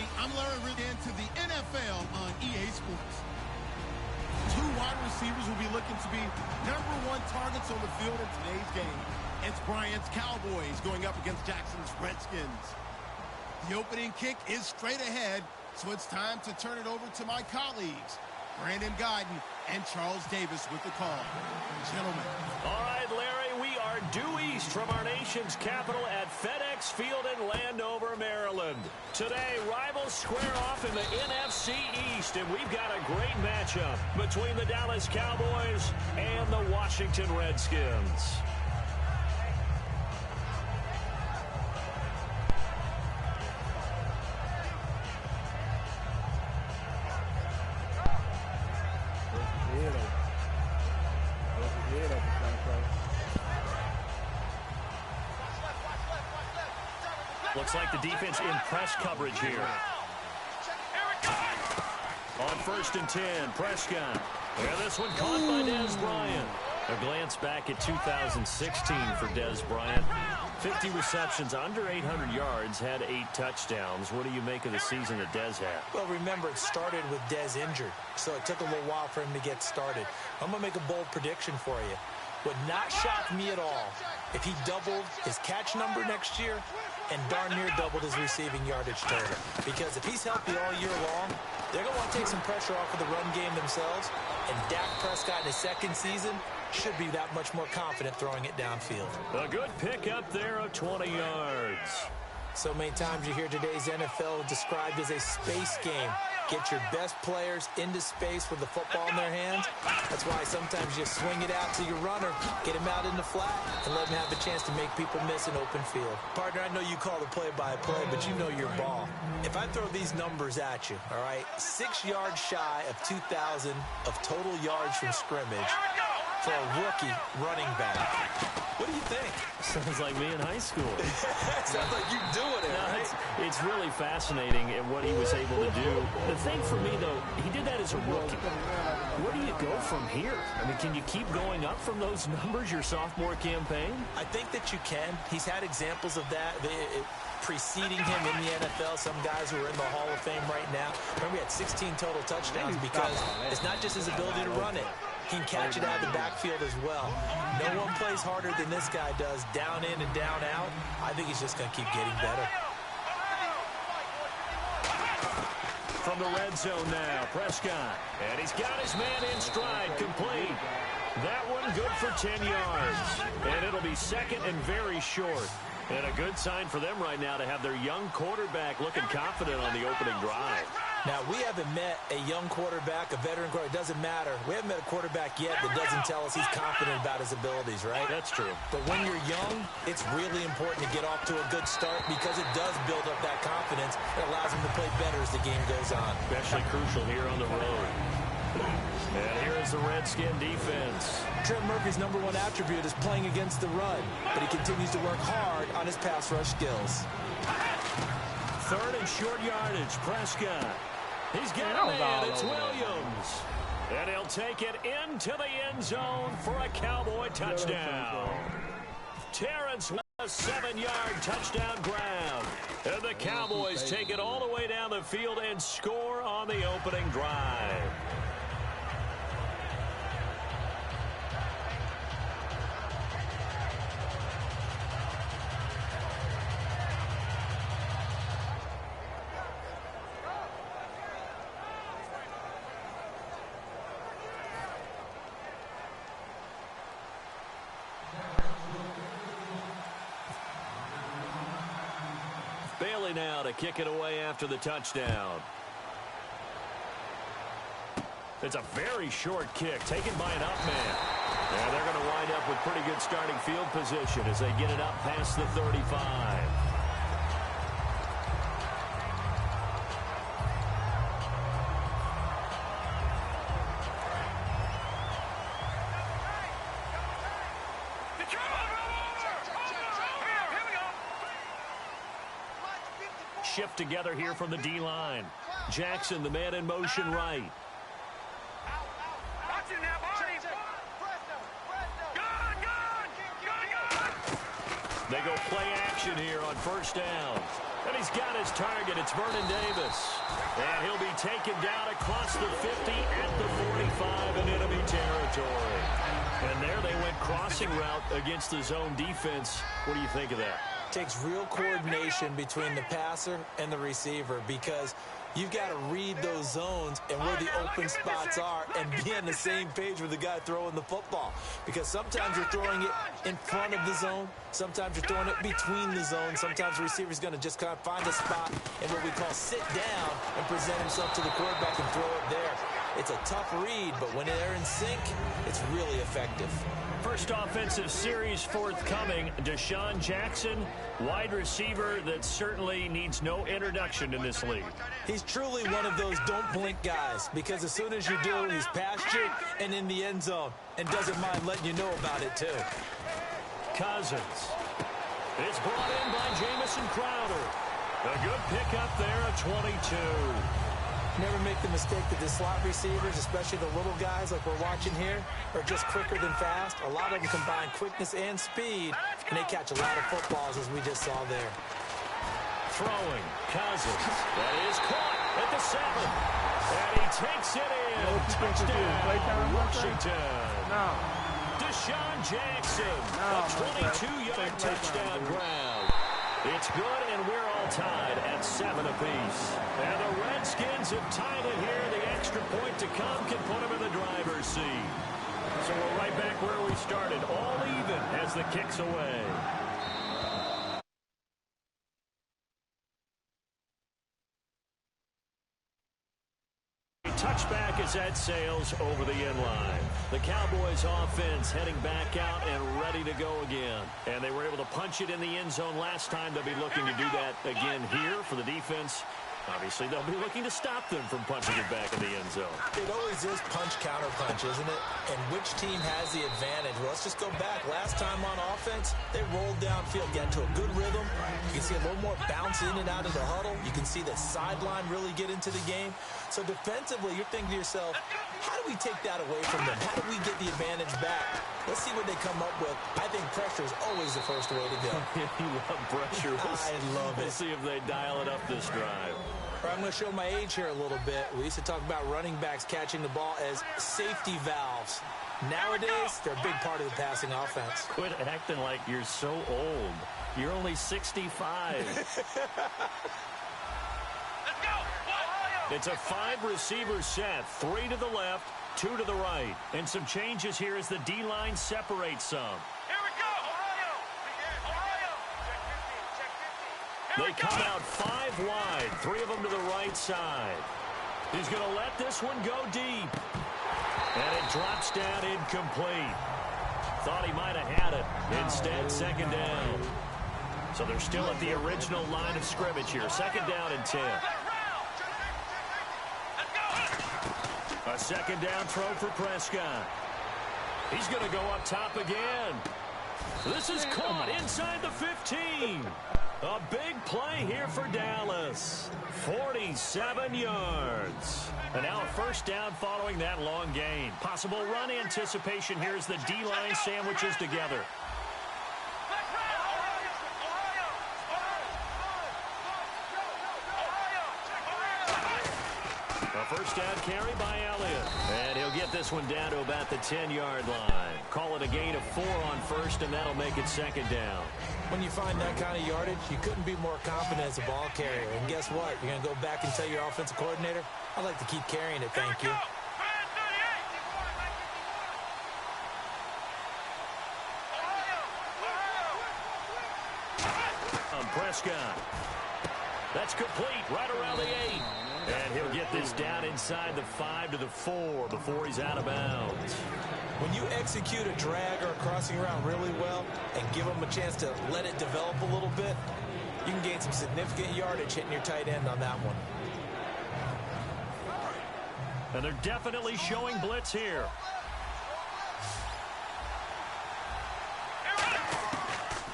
Scotty. I'm learning really into the NFL on EA Sports. Two wide receivers will be looking to be #1 targets on the field in today's game. It's Bryant's Cowboys going up against Jackson's Redskins. The opening kick is straight ahead, so it's time to turn it over to my colleagues, Brandon Guyton and Charles Davis with the call. Gentlemen. All right, Larry, we are due east from our nation's capital at FedEx Field in Landover, Maryland. Today, rivals square off in the NFC East, and we've got a great matchup between the Dallas Cowboys and the Washington Redskins. Looks like the defense in press coverage here. On 1st and 10, Prescott. And this one caught by Dez Bryant. A glance back at 2016 for Dez Bryant. 50 receptions, under 800 yards, had 8 touchdowns. What do you make of the season that Dez had? Well, remember, it started with Dez injured, so it took a little while for him to get started. I'm going to make a bold prediction for you. Would not shock me at all if he doubled his catch number next year and darn near doubled his receiving yardage total. Because if he's healthy all year long, they're going to want to take some pressure off of the run game themselves, and Dak Prescott in his second season should be that much more confident throwing it downfield. A good pickup there of 20 yards. So many times you hear today's NFL described as a space game. Get your best players into space with the football in their hands. That's why sometimes you swing it out to your runner, get him out in the flat, and let him have a chance to make people miss an open field. Partner, I know you call the play-by-play, but you know your ball. If I throw these numbers at you, all right, 6 yards shy of 2,000 of total yards from scrimmage for a rookie running back. What do you think? Sounds like me in high school. Sounds like you doing it, right? It's really fascinating at what he was able to do. The thing for me, though, he did that as a rookie. Where do you go from here? I mean, can you keep going up from those numbers your sophomore campaign? I think that you can. He's had examples of that preceding him in the NFL. Some guys who are in the Hall of Fame right now. Remember, he had 16 total touchdowns because it's not just his ability to run it. He can catch it out of the backfield as well. No one plays harder than this guy does, down in and down out. I think he's just going to keep getting better. From the red zone now, Prescott. And he's got his man in stride, complete. That one good for 10 yards. And it'll be second and very short. And a good sign for them right now to have their young quarterback looking confident on the opening drive. Now, we haven't met a young quarterback, a veteran quarterback. It doesn't matter. We haven't met a quarterback yet that doesn't tell us he's confident about his abilities, right? That's true. But when you're young, it's really important to get off to a good start because it does build up that confidence. It allows him to play better as the game goes on. Especially crucial here on the road. And here is the Redskin defense. Trent Murphy's #1 attribute is playing against the run, but he continues to work hard on his pass rush skills. 3rd and short yardage, Prescott. He's got a man, it's Williams. And he'll take it into the end zone for a Cowboy touchdown. Terrence with a 7-yard touchdown grab. And the Cowboys take it all the way down the field and score on the opening drive. Bailey now to kick it away after the touchdown. It's a very short kick taken by an up man. And they're going to wind up with pretty good starting field position as they get it up past the 35. Shift together here from the D-line. Jackson, the man in motion right. They go play action here on 1st down. And he's got his target. It's Vernon Davis. And he'll be taken down across the 50 at the 45 in enemy territory. And there they went crossing route against the zone defense. What do you think of that? Takes real coordination between the passer and the receiver, because you've got to read those zones and where the open spots are and be on the same page with the guy throwing the football. Because sometimes you're throwing it in front of the zone. Sometimes you're throwing it between the zones. Sometimes the receiver's going to just kind of find a spot and what we call sit down and present himself to the quarterback and throw it there. It's a tough read, but when they're in sync, it's really effective. First offensive series forthcoming. Deshaun Jackson, wide receiver that certainly needs no introduction in this league. He's truly one of those don't blink guys, because as soon as you do, he's past you and in the end zone and doesn't mind letting you know about it too. Cousins. It's brought in by Jamison Crowder. A good pickup there at 22. Never make the mistake that the slot receivers, especially the little guys like we're watching here, are just quicker than fast. A lot of them combine quickness and speed, and they catch a lot of footballs, as we just saw there. Throwing, Cousins. That is caught at the 7. And he takes it in. Touchdown, Washington. Deshaun Jackson, a 22-yard touchdown grab. It's good, and we're all tied at 7 apiece. And the Redskins have tied it here. The extra point to come can put them in the driver's seat. So we're right back where we started, all even as the kick's away. Touchback as that sails over the end line. The Cowboys offense heading back out and ready to go again. And they were able to punch it in the end zone last time. They'll be looking to do that again here for the defense. Obviously, they'll be looking to stop them from punching it back in the end zone. It always is punch-counter-punch, isn't it? And which team has the advantage? Well, let's just go back. Last time on offense, they rolled downfield, got into a good rhythm. You can see a little more bounce in and out of the huddle. You can see the sideline really get into the game. So defensively, you're thinking to yourself, how do we take that away from them? How do we get the advantage back? Let's see what they come up with. I think pressure is always the first way to go. You love pressure. I love it. We'll see if they dial it up this drive. I'm going to show my age here a little bit. We used to talk about running backs catching the ball as safety valves. Nowadays, they're a big part of the passing offense. Quit acting like you're so old. You're only 65. It's a 5-receiver set. 3 to the left, 2 to the right. And some changes here as the D-line separates some. They come out 5 wide, 3 of them to the right side. He's going to let this one go deep. And it drops down incomplete. Thought he might have had it. Instead, second down. So they're still at the original line of scrimmage here. Second down and 10. A second down throw for Prescott. He's going to go up top again. This is caught inside the 15. A big play here for Dallas. 47 yards. And now a first down following that long gain. Possible run anticipation here as the D-line sandwiches together. A first down carry by Elliott. And he'll get this one down to about the 10-yard line. Call it a gain of 4 on first, and that'll make it second down. When you find that kind of yardage, you couldn't be more confident as a ball carrier. And guess what? You're going to go back and tell your offensive coordinator, I'd like to keep carrying it, thank you. Prescott. That's complete right around the 8. And he'll get this down inside the 5 to the 4 before he's out of bounds. When you execute a drag or a crossing route really well and give them a chance to let it develop a little bit, you can gain some significant yardage hitting your tight end on that one. And they're definitely showing blitz here.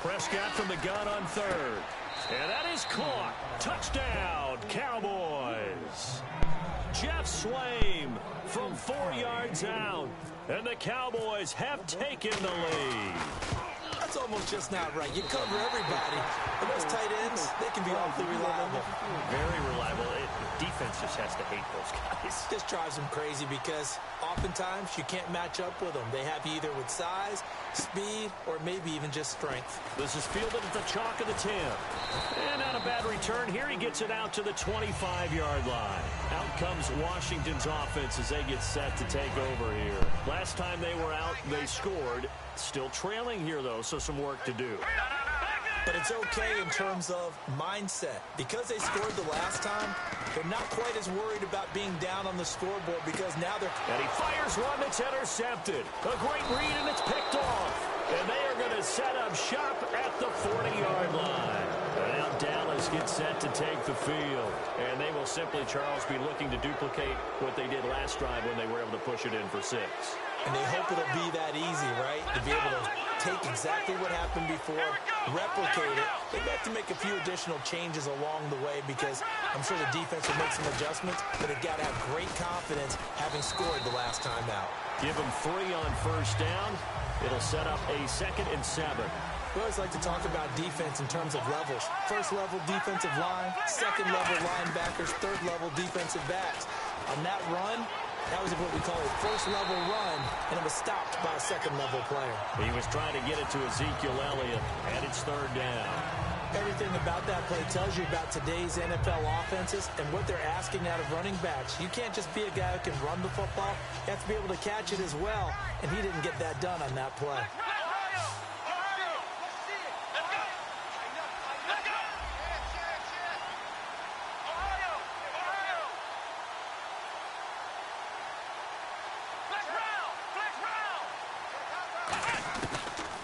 Prescott from the gun on third. And that is caught. Touchdown, Cowboys. Jeff Swaim from 4 yards out. And the Cowboys have taken the lead. That's almost just not right. You cover everybody. But those tight ends, they can be awfully reliable. Very reliable. Defense just has to hate those guys. This drives them crazy because oftentimes you can't match up with them. They have you either with size, speed, or maybe even just strength. This is fielded at the chalk of the 10. And not a bad return here. He gets it out to the 25-yard line. Out comes Washington's offense as they get set to take over here. Last time they were out, they scored. Still trailing here, though, so some work to do. But it's okay in terms of mindset. Because they scored the last time, they're not quite as worried about being down on the scoreboard because now they're... And he fires one that's intercepted. A great read, and it's picked off. And they are going to set up shop at the 40-yard line. And now Dallas gets set to take the field. And they will simply, Charles, be looking to duplicate what they did last drive when they were able to push it in for 6. And they hope it'll be that easy, right? To be able to take exactly what happened before, replicate it. They have to make a few additional changes along the way because I'm sure the defense will make some adjustments, but they've got to have great confidence having scored the last time out. Give them 3 on first down. It'll set up a 2nd and 7. We always like to talk about defense in terms of levels. First level defensive line, second level linebackers, third level defensive backs. On that run, that was what we call a first-level run, and it was stopped by a second-level player. He was trying to get it to Ezekiel Elliott, and it's 3rd down. Everything about that play tells you about today's NFL offenses and what they're asking out of running backs. You can't just be a guy who can run the football. You have to be able to catch it as well, and he didn't get that done on that play.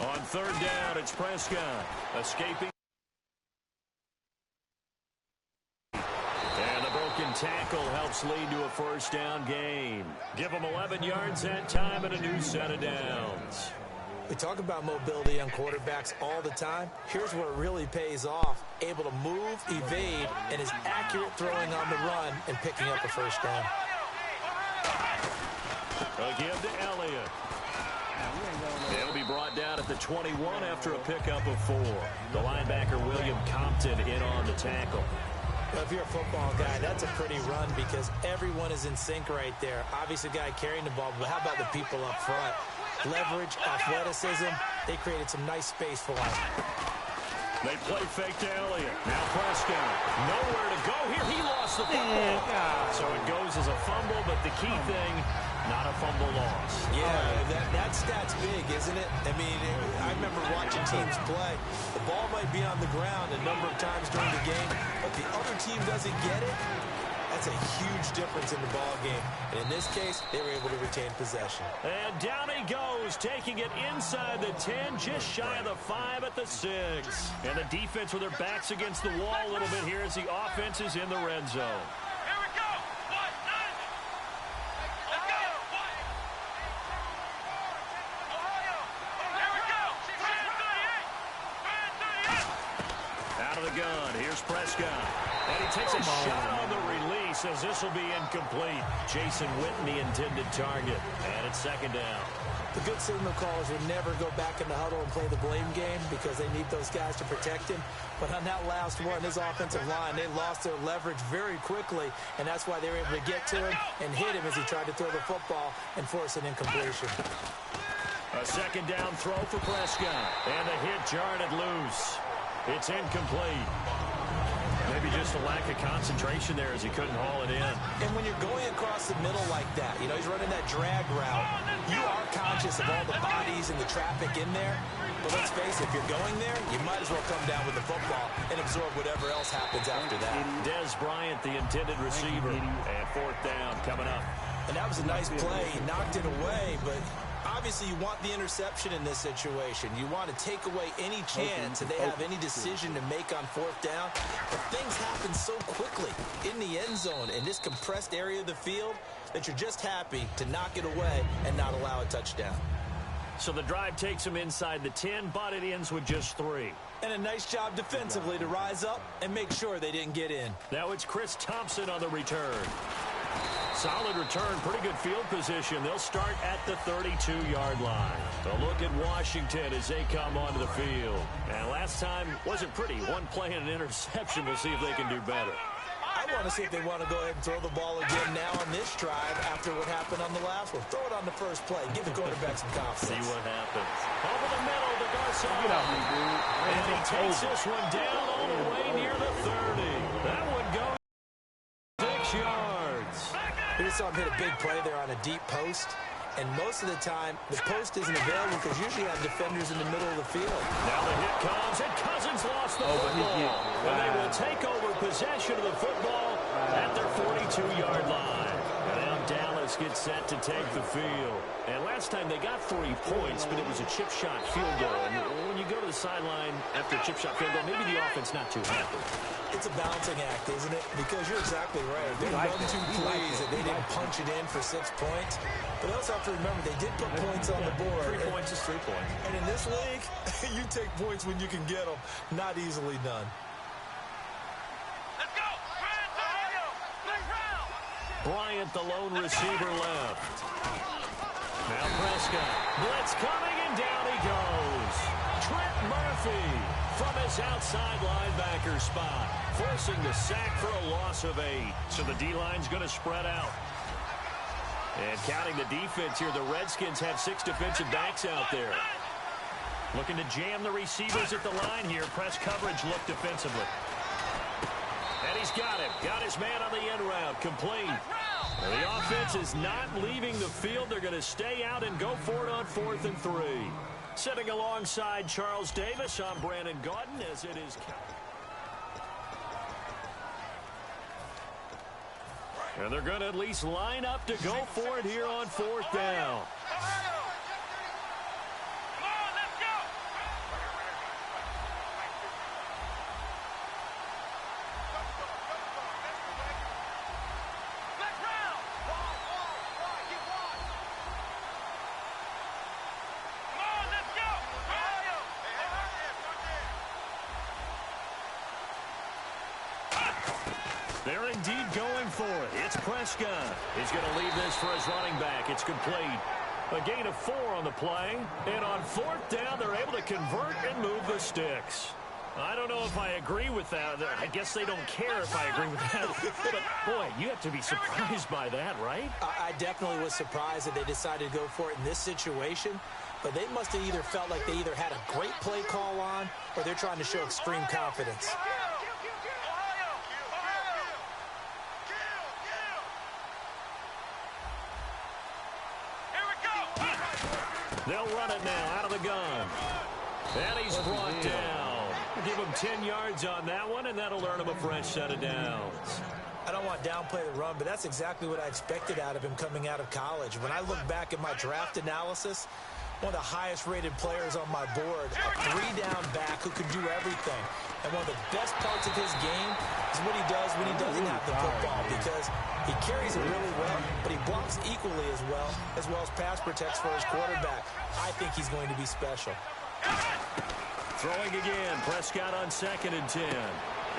On 3rd down, it's Prescott escaping. And the broken tackle helps lead to a 1st down gain. Give them 11 yards that time and a new set of downs. We talk about mobility on quarterbacks all the time. Here's where it really pays off. Able to move, evade, and is accurate throwing on the run and picking up a 1st down. A give to Elliott. They'll be brought down at the 21 after a pickup of 4. The linebacker, William Compton, in on the tackle. Well, if you're a football guy, that's a pretty run because everyone is in sync right there. Obviously, the guy carrying the ball, but how about the people up front? Leverage, athleticism, they created some nice space for him. They play fake to Elliott. Now Prescott, nowhere to go here. He lost the football. So it goes as a fumble, but the key thing, not a fumble loss. Yeah, that stat's big, isn't it? I mean, I remember watching teams play. The ball might be on the ground a number of times during the game, but the other team doesn't get it. That's a huge difference in the ball game. And in this case, they were able to retain possession. And down he goes, taking it inside the 10, just shy of the 5 at the 6. And the defense with their backs against the wall a little bit here as the offense is in the red zone. Out of the gun, here's Prescott. And he takes a shot on the release as this will be incomplete. Jason Witten, the intended target. And it's 2nd down. The good signal callers would never go back in the huddle and play the blame game because they need those guys to protect him. But on that last one, his offensive line, they lost their leverage very quickly, and that's why they were able to get to him and hit him as he tried to throw the football and force an incompletion. A 2nd down throw for Prescott. And the hit jarred it loose. It's incomplete. Maybe just a lack of concentration there as he couldn't haul it in. And when you're going across the middle like that, you know, he's running that drag route, you are conscious of all the bodies and the traffic in there. But let's face it, if you're going there, you might as well come down with the football and absorb whatever else happens after that. Des Bryant, the intended receiver. And 4th down coming up. And that was a nice play. He knocked it away, but obviously you want the interception in this situation. You want to take away any chance that they have any decision to make on 4th down. But things happen so quickly in the end zone in this compressed area of the field that you're just happy to knock it away and not allow a touchdown. So the drive takes him inside the 10, but it ends with just 3. And a nice job defensively to rise up and make sure they didn't get in. Now it's Chris Thompson on the return. Solid return, pretty good field position. They'll start at the 32-yard line. A look at Washington as they come onto the field. And last time wasn't pretty. One play and an interception. We'll see if they can do better. I want to see if they want to go ahead and throw the ball again now on this drive after what happened on the last one. Throw it on the first play. Give the quarterback some confidence. See what happens. Over the middle to Garcia. Get out here, dude. And he takes this one down all the way near the 30. That one goes 6 yards. We just saw him hit a big play there on a deep post. And most of the time, the post isn't available because usually you have defenders in the middle of the field. Now the hit comes, and Cousins lost the football. And they will take over possession of the football at their 42-yard line. And now Dallas gets set to take the field. And last time they got 3 points, but it was a chip shot field goal. And when you go to the sideline after a chip shot field goal, maybe the offense not too happy. It's a balancing act, isn't it? Because you're exactly right. They run 2 plays that they didn't punch it in for 6 points. But you also have to remember they did put points on the board. 3 points is 3 points. And in this league, you take points when you can get them. Not easily done. Let's go! Bryant, the lone receiver, left. Now Prescott. Blitz coming, and down he goes. Trent Murphy from his outside linebacker spot, forcing the sack for a loss of 8. So the D-line's going to spread out. And counting the defense here, the Redskins have 6 defensive backs out there. Looking to jam the receivers at the line here. Press coverage look defensively. And he's got him. Got his man on the end route. Complete. And the offense is not leaving the field. They're going to stay out and go for it on 4th and 3. Sitting alongside Charles Davis, I'm Brandon Gaudin as it is. And they're going to at least line up to go for it here on 4th down. They're indeed going for it. It's Prescott. He's going to leave this for his running back. It's complete. A gain of 4 on the play. And on 4th down, they're able to convert and move the sticks. I don't know if I agree with that. I guess they don't care if I agree with that. But, boy, you have to be surprised by that, right? I definitely was surprised that they decided to go for it in this situation. But they must have either felt like they either had a great play call on or they're trying to show extreme confidence. They'll run it now out of the gun. And he's brought down. Give him 10 yards on that one, and that'll earn him a fresh set of downs. I don't want to downplay the run, but that's exactly what I expected out of him coming out of college. When I look back at my draft analysis, one of the highest-rated players on my board, a 3-down back who can do everything. And one of the best parts of his game is what he does when he doesn't have the football, because he carries it really well, but he blocks equally as well as pass protects for his quarterback. I think he's going to be special. Throwing again. Prescott on 2nd and 10.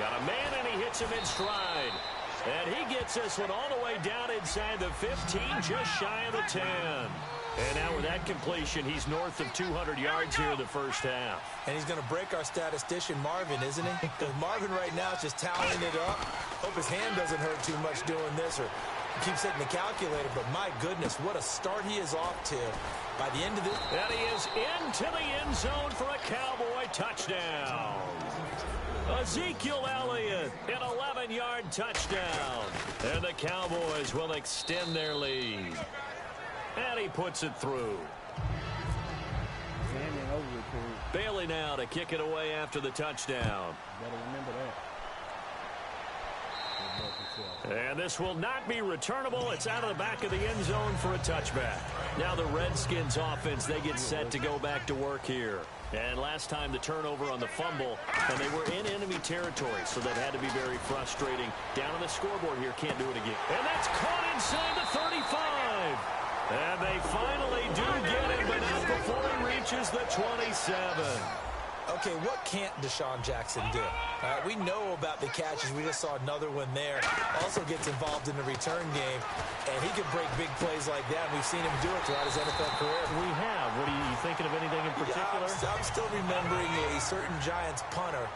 Got a man, and he hits him in stride. And he gets this one all the way down inside the 15, just shy of the 10. And now with that completion, he's north of 200 yards here in the first half. And he's going to break our statistician, Marvin, isn't he? Because Marvin right now is just toweling it up. Hope his hand doesn't hurt too much doing this, or he keeps hitting the calculator. But my goodness, what a start he is off to. By the end of this. And he is into the end zone for a Cowboy touchdown. Ezekiel Elliott, an 11-yard touchdown. And the Cowboys will extend their lead. And he puts it through. Bailey now to kick it away after the touchdown. Better remember that. And this will not be returnable. It's out of the back of the end zone for a touchback. Now the Redskins offense, they get set to go back to work here. And last time the turnover on the fumble, and they were in enemy territory, so that had to be very frustrating. Down on the scoreboard here, can't do it again. And that's caught inside the 35. And they finally do get him, but not before he reaches the 27. Okay, what can't Deshaun Jackson do? We know about the catches. We just saw another one there. Also gets involved in the return game, and he can break big plays like that. We've seen him do it throughout his NFL career. We have. What are you thinking of anything in particular? Yeah, I'm still remembering a certain Giants punter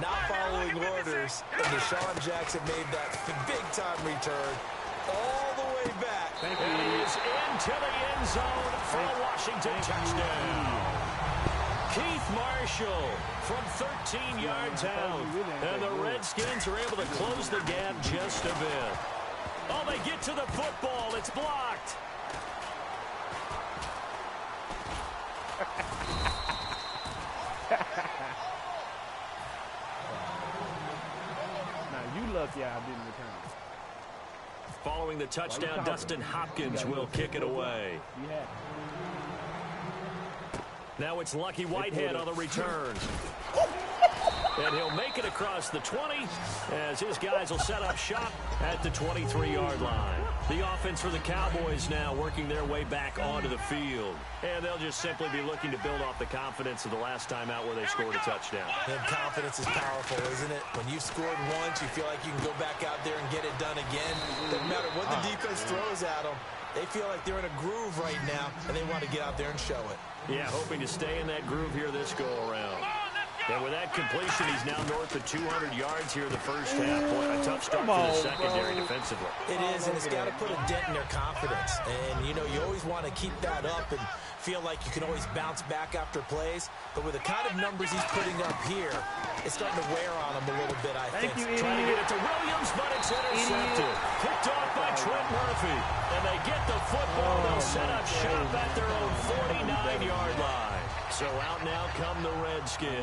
not following orders, and Deshaun Jackson made that big-time return all the way back. And he is into the end zone for a Washington touchdown. Keith Marshall from 13 yards out. And the Redskins are able to close the gap just a bit. Oh, they get to the football. It's blocked. Now, you lucky I didn't return it. Following the touchdown, Dustin Hopkins will kick it away. Yeah. Now it's Lucky Whitehead on the return. And he'll make it across the 20 as his guys will set up shop at the 23-yard line. The offense for the Cowboys now working their way back onto the field. And they'll just simply be looking to build off the confidence of the last time out where they scored a touchdown. And confidence is powerful, isn't it? When you've scored once, you feel like you can go back out there and get it done again. Doesn't matter what the defense throws at them. They feel like they're in a groove right now, and they want to get out there and show it. Yeah, hoping to stay in that groove here this go-around. And with that completion, he's now north of 200 yards here in the first half. Boy, a tough start for the secondary defensively. It is, and it's got to put a dent in their confidence. And, you know, you always want to keep that up and feel like you can always bounce back after plays. But with the kind of numbers he's putting up here, it's starting to wear on him a little bit, I think. Trying to get it to Williams, but it's intercepted. Picked off by Trent Murphy. And they get the football. They'll set up shop at their own 49-yard line. So out now come the Redskins.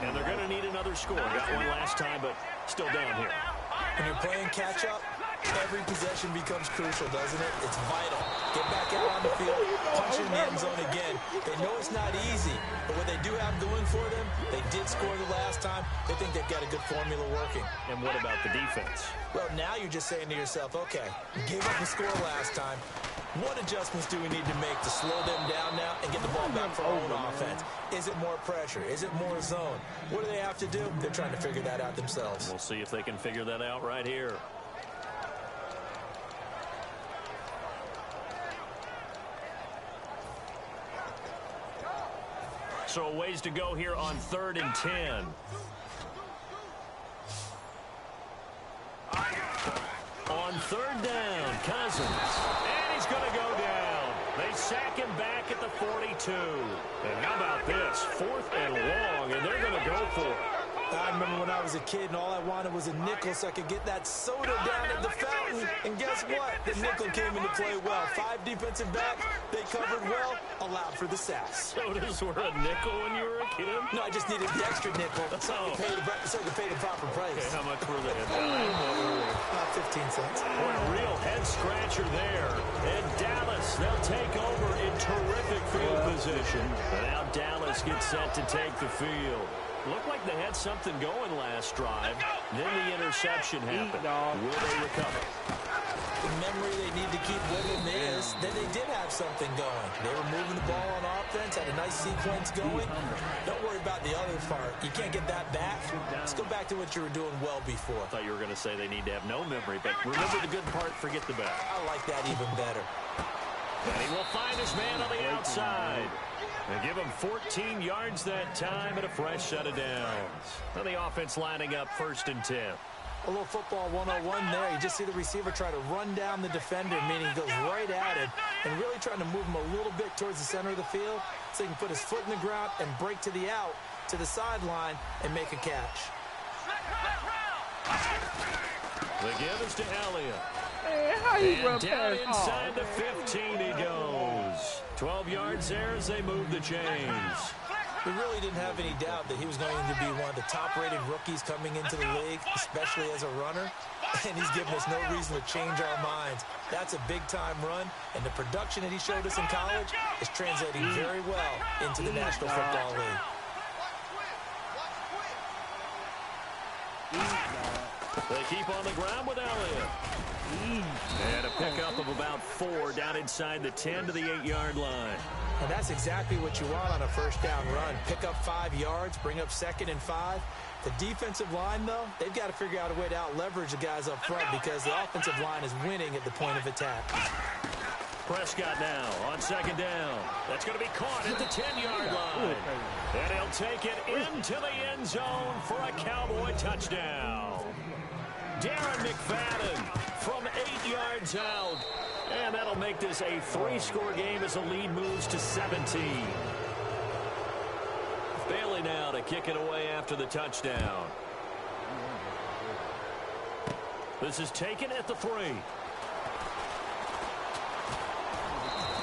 And they're going to need another score. Got one last time, but still down here. When you're playing catch-up, every possession becomes crucial, doesn't it? It's vital. Get back out on the field, punch in the end zone again. They know it's not easy, but what they do have going for them, they did score the last time. They think they've got a good formula working. And what about the defense? Well, now you're just saying to yourself, okay, we gave up the score last time. What adjustments do we need to make to slow them down now and get the ball back for our own offense? Is it more pressure? Is it more zone? What do they have to do? They're trying to figure that out themselves. We'll see if they can figure that out right here. So a ways to go here on 3rd and 10. On 3rd down, Cousins. And he's going to go down. They sack him back at the 42. And how about this? 4th and long, and they're going to go for it. I remember when I was a kid and all I wanted was a nickel so I could get that soda down at the fountain. And guess what? The nickel came into play well. 5 defensive backs, they covered well, allowed for the sack. Sodas were a nickel when you were a kid? No, I just needed the extra nickel so I could pay the proper price. Okay, how much were they? About 15 cents. Boy, a real head-scratcher there. And Dallas, they'll take over in terrific field position. And now Dallas gets set to take the field. Looked like they had something going last drive. Then the interception happened. Will they recover? The memory they need to keep with them is that they did have something going. They were moving the ball on offense, had a nice sequence going. Don't worry about the other part. You can't get that back. Let's go back to what you were doing well before. I thought you were going to say they need to have no memory, but remember the good part, forget the bad. I like that even better. And he will find his man on the outside. And give him 14 yards that time and a fresh set of downs. And the offense lining up 1st and 10. A little football 101 there. You just see the receiver try to run down the defender, meaning he goes right at him, and really trying to move him a little bit towards the center of the field so he can put his foot in the ground and break to the out, to the sideline, and make a catch. The give is to Elliott. Man, how you And run down past inside the 15 he goes. 12 yards there as they move the chains. We really didn't have any doubt that he was going to be one of the top-rated rookies coming into the league, especially as a runner. And he's given us no reason to change our minds. That's a big-time run, and the production that he showed us in college is translating very well into the National Football League. They keep on the ground with Elliott. And a pickup of about 4 down inside the 10 to the 8-yard line. And that's exactly what you want on a first down run. Pick up 5 yards, bring up 2nd and 5. The defensive line, though, they've got to figure out a way to out-leverage the guys up front because the offensive line is winning at the point of attack. Prescott now on 2nd down. That's going to be caught at the 10-yard line. And he'll take it into the end zone for a Cowboy touchdown. Darren McFadden from 8 yards out. And that'll make this a 3-score game as the lead moves to 17. Bailey now to kick it away after the touchdown. This is taken at the 3.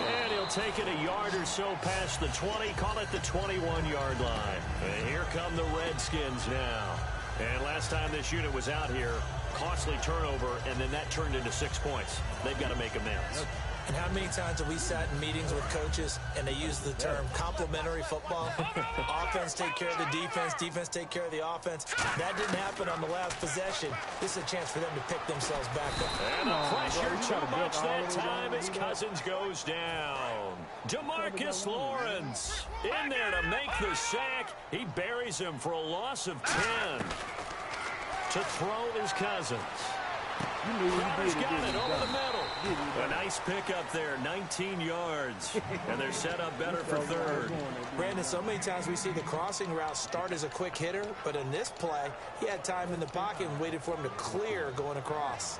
And he'll take it a yard or so past the 20, call it the 21-yard line. And here come the Redskins now. And last time this unit was out here, costly turnover, and then that turned into 6 points. They've got to make amends. And how many times have we sat in meetings with coaches and they use the term complementary football? Offense take care of the defense, defense take care of the offense. That didn't happen on the last possession. This is a chance for them to pick themselves back up. And the pressure too much that time as Cousins goes down. DeMarcus Lawrence in there to make the sack. He buries him for a loss of 10. To throw is Cousins. Crowder's got it over the middle. A nice pickup there, 19 yards. And they're set up better for 3rd. Brandon, so many times we see the crossing route start as a quick hitter, but in this play, he had time in the pocket and waited for him to clear going across.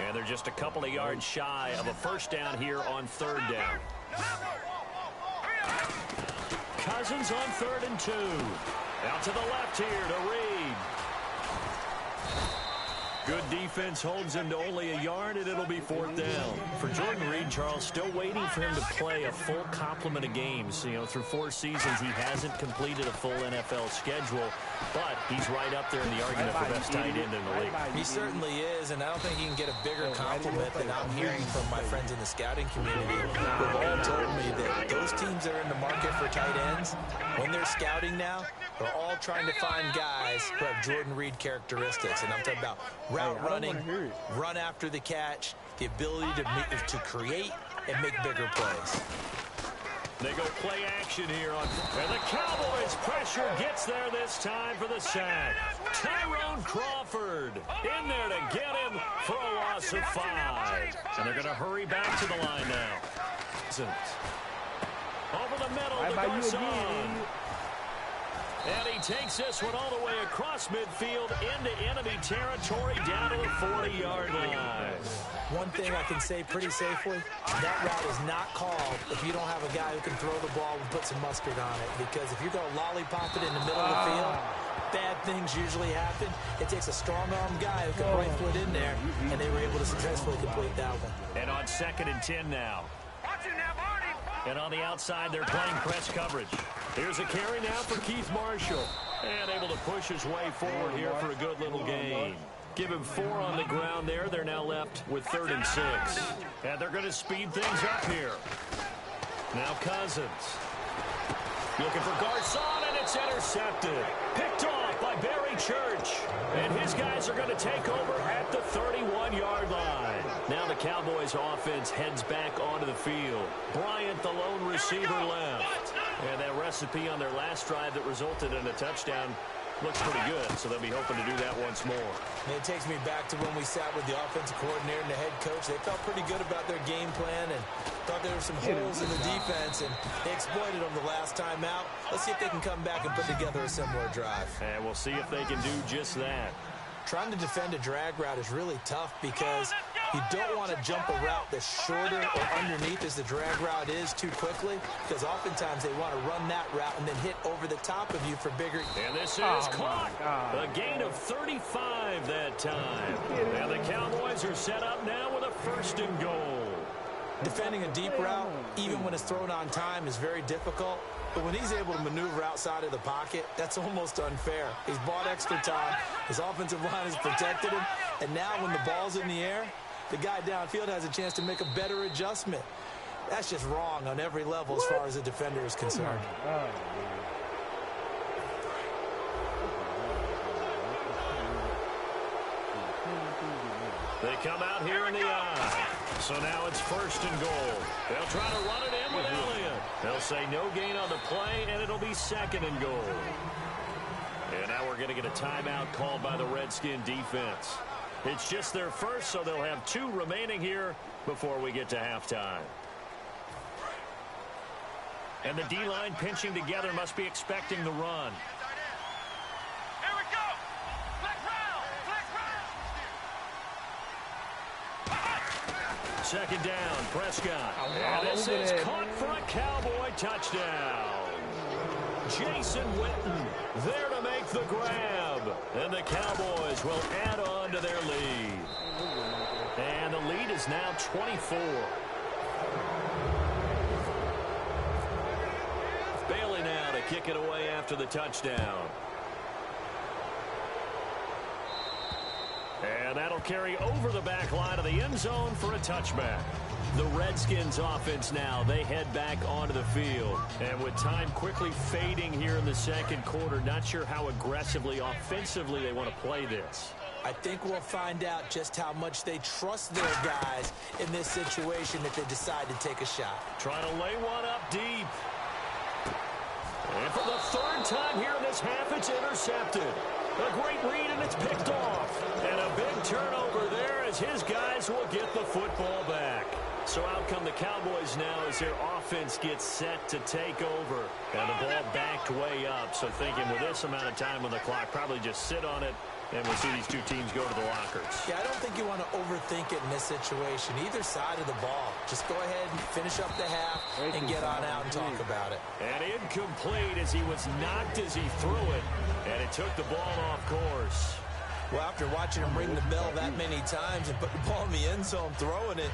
And they're just a couple of yards shy of a first down here on 3rd down. Cousins on 3rd and 2. Out to the left here to Reed. Good defense holds him to only a yard, and it'll be 4th down. For Jordan Reed, Charles, still waiting for him to play a full complement of games. You know, through 4 seasons, he hasn't completed a full NFL schedule, but he's right up there in the argument for best tight end in the league. He certainly is, and I don't think he can get a bigger compliment than I'm hearing from my friends in the scouting community who've all told me that those teams that are in the market for tight ends, when they're scouting now, they're all trying to find guys who have Jordan Reed characteristics, and I'm talking about route running, run after the catch, the ability to create and make bigger plays. They go play action here on, and the Cowboys pressure gets there this time for the sack. Tyrone Crawford in there to get him for a loss of 5. And they're going to hurry back to the line now. Over the middle to Garcon. And he takes this one all the way across midfield into enemy territory down to the 40-yard line. One thing I can say pretty safely, that route is not called if you don't have a guy who can throw the ball and put some mustard on it. Because if you're going to lollipop it in the middle of the field, bad things usually happen. It takes a strong-armed guy who can right foot in there, and they were able to successfully complete that one. And on 2nd and 10 now. And on the outside, they're playing press coverage. Here's a carry now for Keith Marshall. And able to push his way forward here for a good little gain. Give him 4 on the ground there. They're now left with 3rd and 6. And they're going to speed things up here. Now Cousins. Looking for Garcon, and it's intercepted. Picked off by Barry Church. And his guys are going to take over at the 31-yard line. Now the Cowboys offense heads back onto the field. Bryant, the lone receiver, left. And that recipe on their last drive that resulted in a touchdown looks pretty good, so they'll be hoping to do that once more. And it takes me back to when we sat with the offensive coordinator and the head coach. They felt pretty good about their game plan and thought there were some holes in the defense, and they exploited them the last time out. Let's see if they can come back and put together a similar drive. And we'll see if they can do just that. Trying to defend a drag route is really tough because you don't want to jump a route that's shorter or underneath as the drag route is too quickly, because oftentimes they want to run that route and then hit over the top of you for bigger. And this is caught. A gain of 35 that time. And the Cowboys are set up now with a 1st and goal. Defending a deep route, even when it's thrown on time, is very difficult. But when he's able to maneuver outside of the pocket, that's almost unfair. He's bought extra time. His offensive line has protected him. And now when the ball's in the air, the guy downfield has a chance to make a better adjustment. That's just wrong on every level as far as the defender is concerned. They come out here in the eye. So now it's 1st and goal. They'll try to run it in with Elliott. They'll say no gain on the play, and it'll be 2nd and goal. And now we're going to get a timeout called by the Redskin defense. It's just their first, so they'll have 2 remaining here before we get to halftime. And the D-line pinching together must be expecting the run. Here we go. Flex round. Flex round. 2nd down, Prescott. And this is caught for a Cowboy touchdown. Jason Witten there to make the grab. And the Cowboys will add on to their lead. And the lead is now 24. Bailey now to kick it away after the touchdown. And that'll carry over the back line of the end zone for a touchback. The Redskins offense now, they head back onto the field. And with time quickly fading here in the 2nd quarter, not sure how aggressively, offensively they want to play this. I think we'll find out just how much they trust their guys in this situation if they decide to take a shot. Trying to lay one up deep. And for the 3rd time here in this half, it's intercepted. A great read, and it's picked off. And a big turnover there as his guys will get the football back. So out come the Cowboys now as their offense gets set to take over. And the ball backed way up. So thinking with this amount of time on the clock, probably just sit on it, and we'll see these 2 teams go to the lockers. Yeah, I don't think you want to overthink it in this situation. Either side of the ball. Just go ahead and finish up the half and get on out and talk about it. And incomplete as he was knocked as he threw it. And it took the ball off course. Well, after watching him ring the bell that many times and put the ball in the end zone throwing it,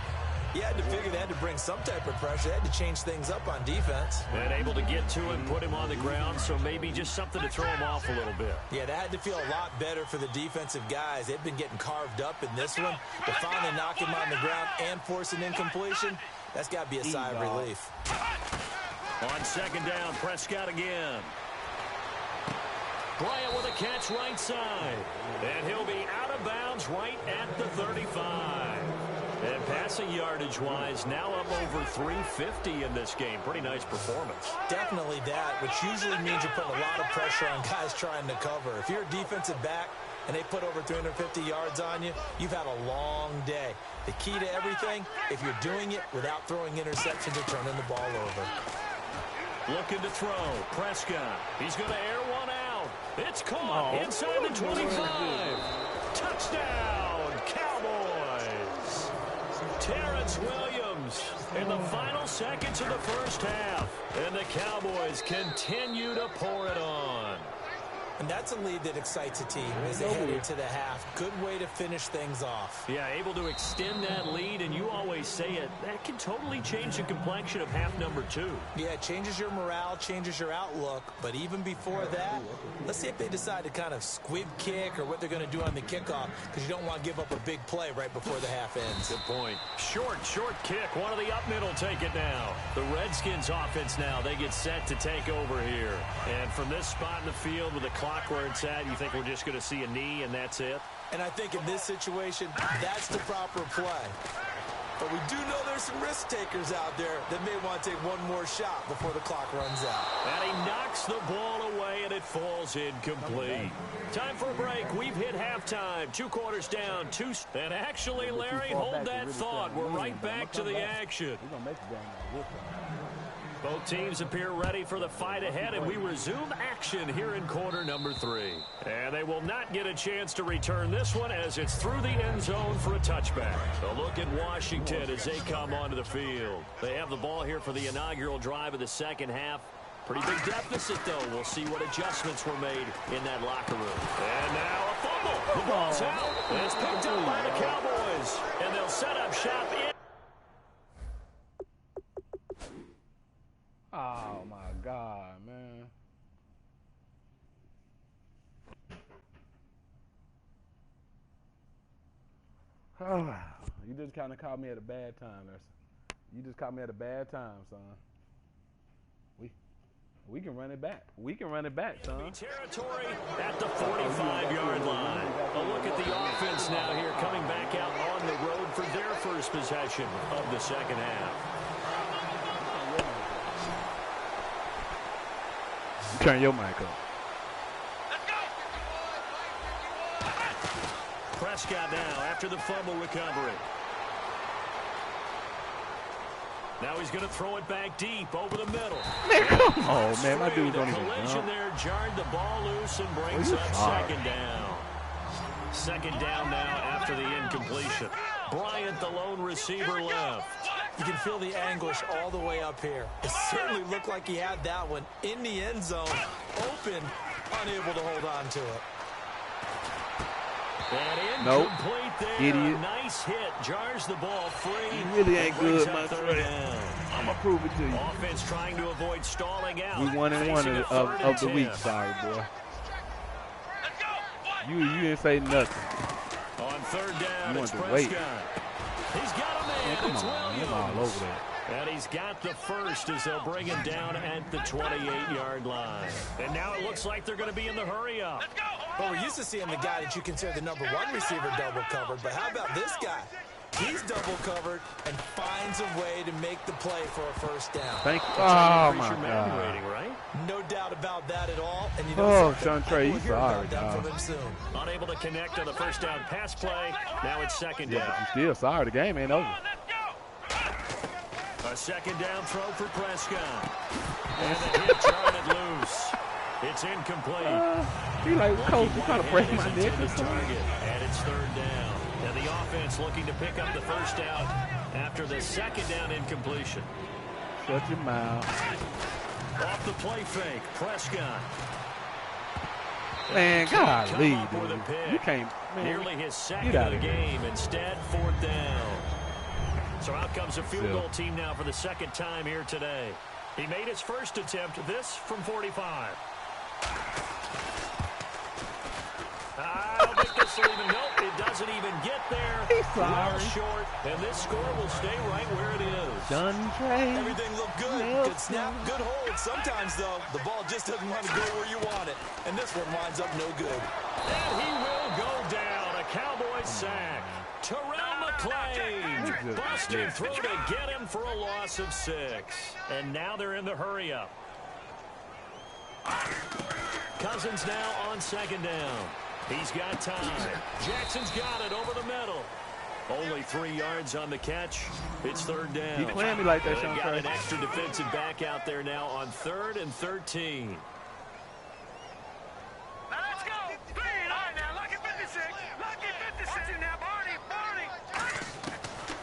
he had to figure they had to bring some type of pressure. They had to change things up on defense. And able to get to him, put him on the ground, so maybe just something to throw him off a little bit. Yeah, that had to feel a lot better for the defensive guys. They've been getting carved up in this one. To finally knock him on the ground and force an incompletion, that's got to be a sigh of relief. On 2nd down, Prescott again. Bryant with a catch right side. And he'll be out of bounds right at the 35. And passing yardage-wise, now up over 350 in this game. Pretty nice performance. Definitely that, which usually means you're putting a lot of pressure on guys trying to cover. If you're a defensive back and they put over 350 yards on you, you've had a long day. The key to everything, if you're doing it without throwing interceptions or turning the ball over. Looking to throw. Prescott. He's going to air one out. It's caught inside the 25. Touchdown, Cowboys. Terrence Williams in the final seconds of the 1st half. And the Cowboys continue to pour it on. And that's a lead that excites a team as they head into the half. Good way to finish things off. Yeah, able to extend that lead, and you always say it, that can totally change the complexion of half number 2. Yeah, it changes your morale, changes your outlook. But even before that, let's see if they decide to kind of squib kick or what they're going to do on the kickoff, because you don't want to give up a big play right before the half ends. Good point. Short kick. One of the up middle take it now. The Redskins offense now, they get set to take over here. And from this spot in the field with the clock where it's at, you think we're just going to see a knee and that's it? And I think in this situation, that's the proper play. But we do know there's some risk takers out there that may want to take one more shot before the clock runs out. And he knocks the ball away, and it falls incomplete. Time for a break. We've hit halftime. 2 quarters down. And actually, Larry, hold that thought. We're right back to the action. Both teams appear ready for the fight ahead, and we resume action here in quarter number 3. And they will not get a chance to return this one as it's through the end zone for a touchback. A look at Washington as they come onto the field. They have the ball here for the inaugural drive of the 2nd half. Pretty big deficit, though. We'll see what adjustments were made in that locker room. And now a fumble. The ball's out. And it's picked up by the Cowboys. And they'll set up shop in. Oh, my God, man. Oh, you just kind of caught me at a bad time. You just caught me at a bad time, son. We can run it back. We can run it back, son. Territory at the 45-yard line. A look at the offense now here, coming back out on the road for their first possession of the second half. Turn your mic up. Prescott now after the fumble recovery. Now he's going to throw it back deep over the middle. Man, come on, man. My dude don't even collision jump. there jarred the ball loose and brings up second down. Second down now after the incompletion. Bryant, the lone receiver, left. You can feel the anguish all the way up here. It certainly looked like he had that one in the end zone, open, unable to hold on to it. And nope. Incomplete there. Idiot. A nice hit. Jars the ball free. You really ain't good, my friend. I'm going to prove it to you. Offense trying to avoid stalling out. We 1-1 of the week. Sorry, boy. You didn't say nothing. On third down, you it's want to wait. He's got a man. Come it's on, Williams. I'm all over that. And he's got the first as they'll bring him down at the 28-yard line. And now it looks like they're going to be in the hurry-up. Well, we're used to seeing the guy that you consider the #1 receiver double covered, but how about this guy? He's double covered and finds a way to make the play for a first down. Thank you. Oh, my God. Rating, right? No doubt about that at all. And you know Sontre, you sorry, from him soon. Unable to connect on the first down pass play. Now it's second down. But you still sorry. The game ain't over. A second down throw for Prescott. And the hit jarred it loose. It's incomplete. He like, coach, you trying to break my neck or something? And it's third down. And the offense looking to pick up the first down after the second down incompletion. Shut your mouth. Off the play fake, Prescott. Man, golly, dude. You can't, man. Nearly his second of the game. Instead, fourth down. So out comes a field goal team now for the second time here today. He made his first attempt, this from 45. I don't think this will even, nope, it doesn't even get there. He's sorry. Short, and this score will stay right where it is. Sontre. Everything looked good. Good snap, good hold. Sometimes, though, the ball just doesn't want to go where you want it. And this one winds up no good. And he will go down. A Cowboy sack. Terrell McClain busted through to get him for a loss of 6. And now they're in the hurry-up. Cousins now on second down. He's got time. Jackson's got it over the middle. Only 3 yards on the catch. It's third down. You playing me like that, They've Sean got Price. an extra defensive back out there now on 3rd and 13. Now let's go. Clean. All right, now, lucky 56. Lucky 56 now, Barney.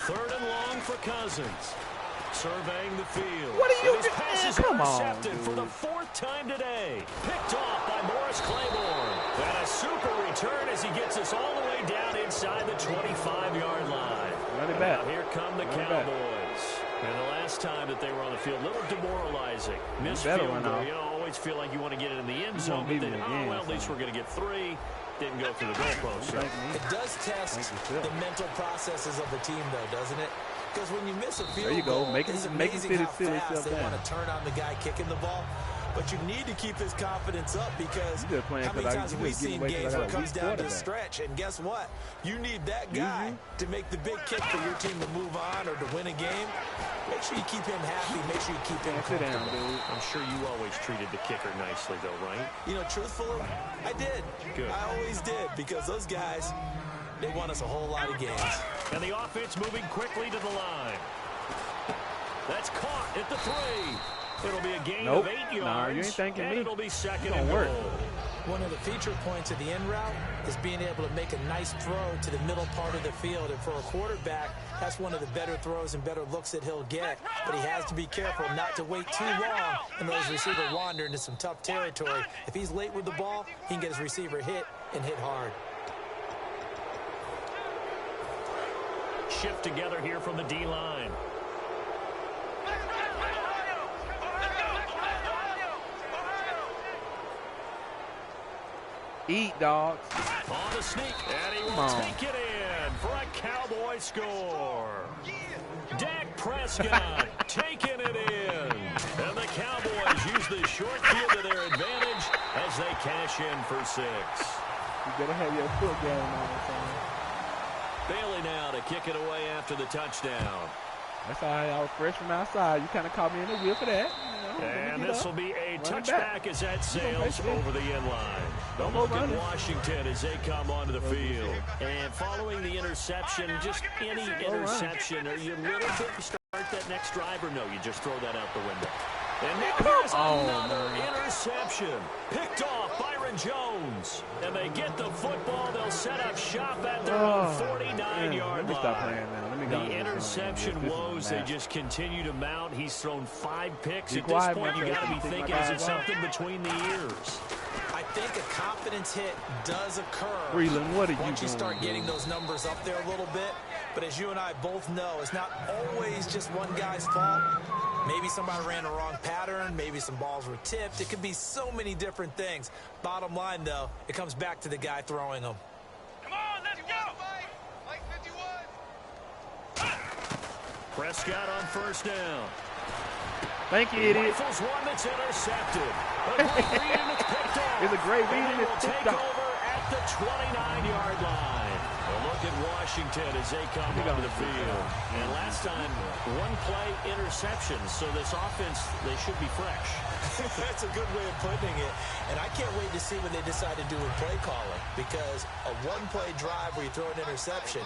3rd and long for Cousins. Surveying the field. What are you doing? Pass is Come on, intercepted for the 4th time today. Picked off by Morris Claiborne. And a super return as he gets us all the way down inside the 25-yard line. Run it back. Now here come the Cowboys. And the last time that they were on the field, a little demoralizing. Missed field goal. You always feel like you want to get it in the end zone, but then, well, at least we're going to get 3. Didn't go through the goalpost. So. It does test the mental processes of the team, though, doesn't it? Because when you miss a field goal, it's amazing how fast they want to turn on the guy kicking the ball. But you need to keep his confidence up because how many times have we seen games where it comes down to a stretch? And guess what? You need that guy to make the big kick for your team to move on or to win a game. Make sure you keep him happy. Make sure you keep him comfortable. I'm sure you always treated the kicker nicely, though, right? You know, truthfully, I did. Good. I always did because those guys, they won us a whole lot of games. And the offense moving quickly to the line. That's caught at the 3. It'll be a gain of 8 yards. Nah, you ain't thanking me. It'll be second and goal. One of the feature points of the end route is being able to make a nice throw to the middle part of the field. And for a quarterback, that's one of the better throws and better looks that he'll get. But he has to be careful not to wait too long and let his receiver wander into some tough territory. If he's late with the ball, he can get his receiver hit and hit hard. Shift together here from the D-line. Eat, dogs. On the sneak, and he will take it in for a Cowboy score. Dak Prescott taking it in. And the Cowboys use the short field to their advantage as they cash in for 6. You better have your foot game on the time. Bailey now to kick it away after the touchdown. That's all right. I was fresh from outside. You kind of caught me in the wheel for that. And this will be a touchback as that sails over the end line. The look at Washington as they come onto the field. And following the interception, just any interception, are you a little bit to start that next drive, or no, you just throw that out the window? And now here's another interception. Picked off Byron Jones. And they get the football. They'll set up shop at their own 49-yard line. The interception woes, they just continue to mount. He's thrown 5 picks. At this point, you got to be thinking, is it something between the ears? I think a confidence hit does occur once you start getting those numbers up there a little bit. But as you and I both know, it's not always just one guy's fault. Maybe somebody ran the wrong pattern. Maybe some balls were tipped. It could be so many different things. Bottom line, though, it comes back to the guy throwing them. Come on, let's go. Like 51. Prescott on first down. Thank you, idiot. Rifles one that's intercepted. A great read and it's picked off. It's a great read and it's picked picked off. Over at the 29-yard line. A look at Washington as they come onto the field. And last time, 1-play interception. So this offense, they should be fresh. That's a good way of putting it. And I can't wait to see what they decide to do with play calling. Because a 1-play drive where you throw an interception,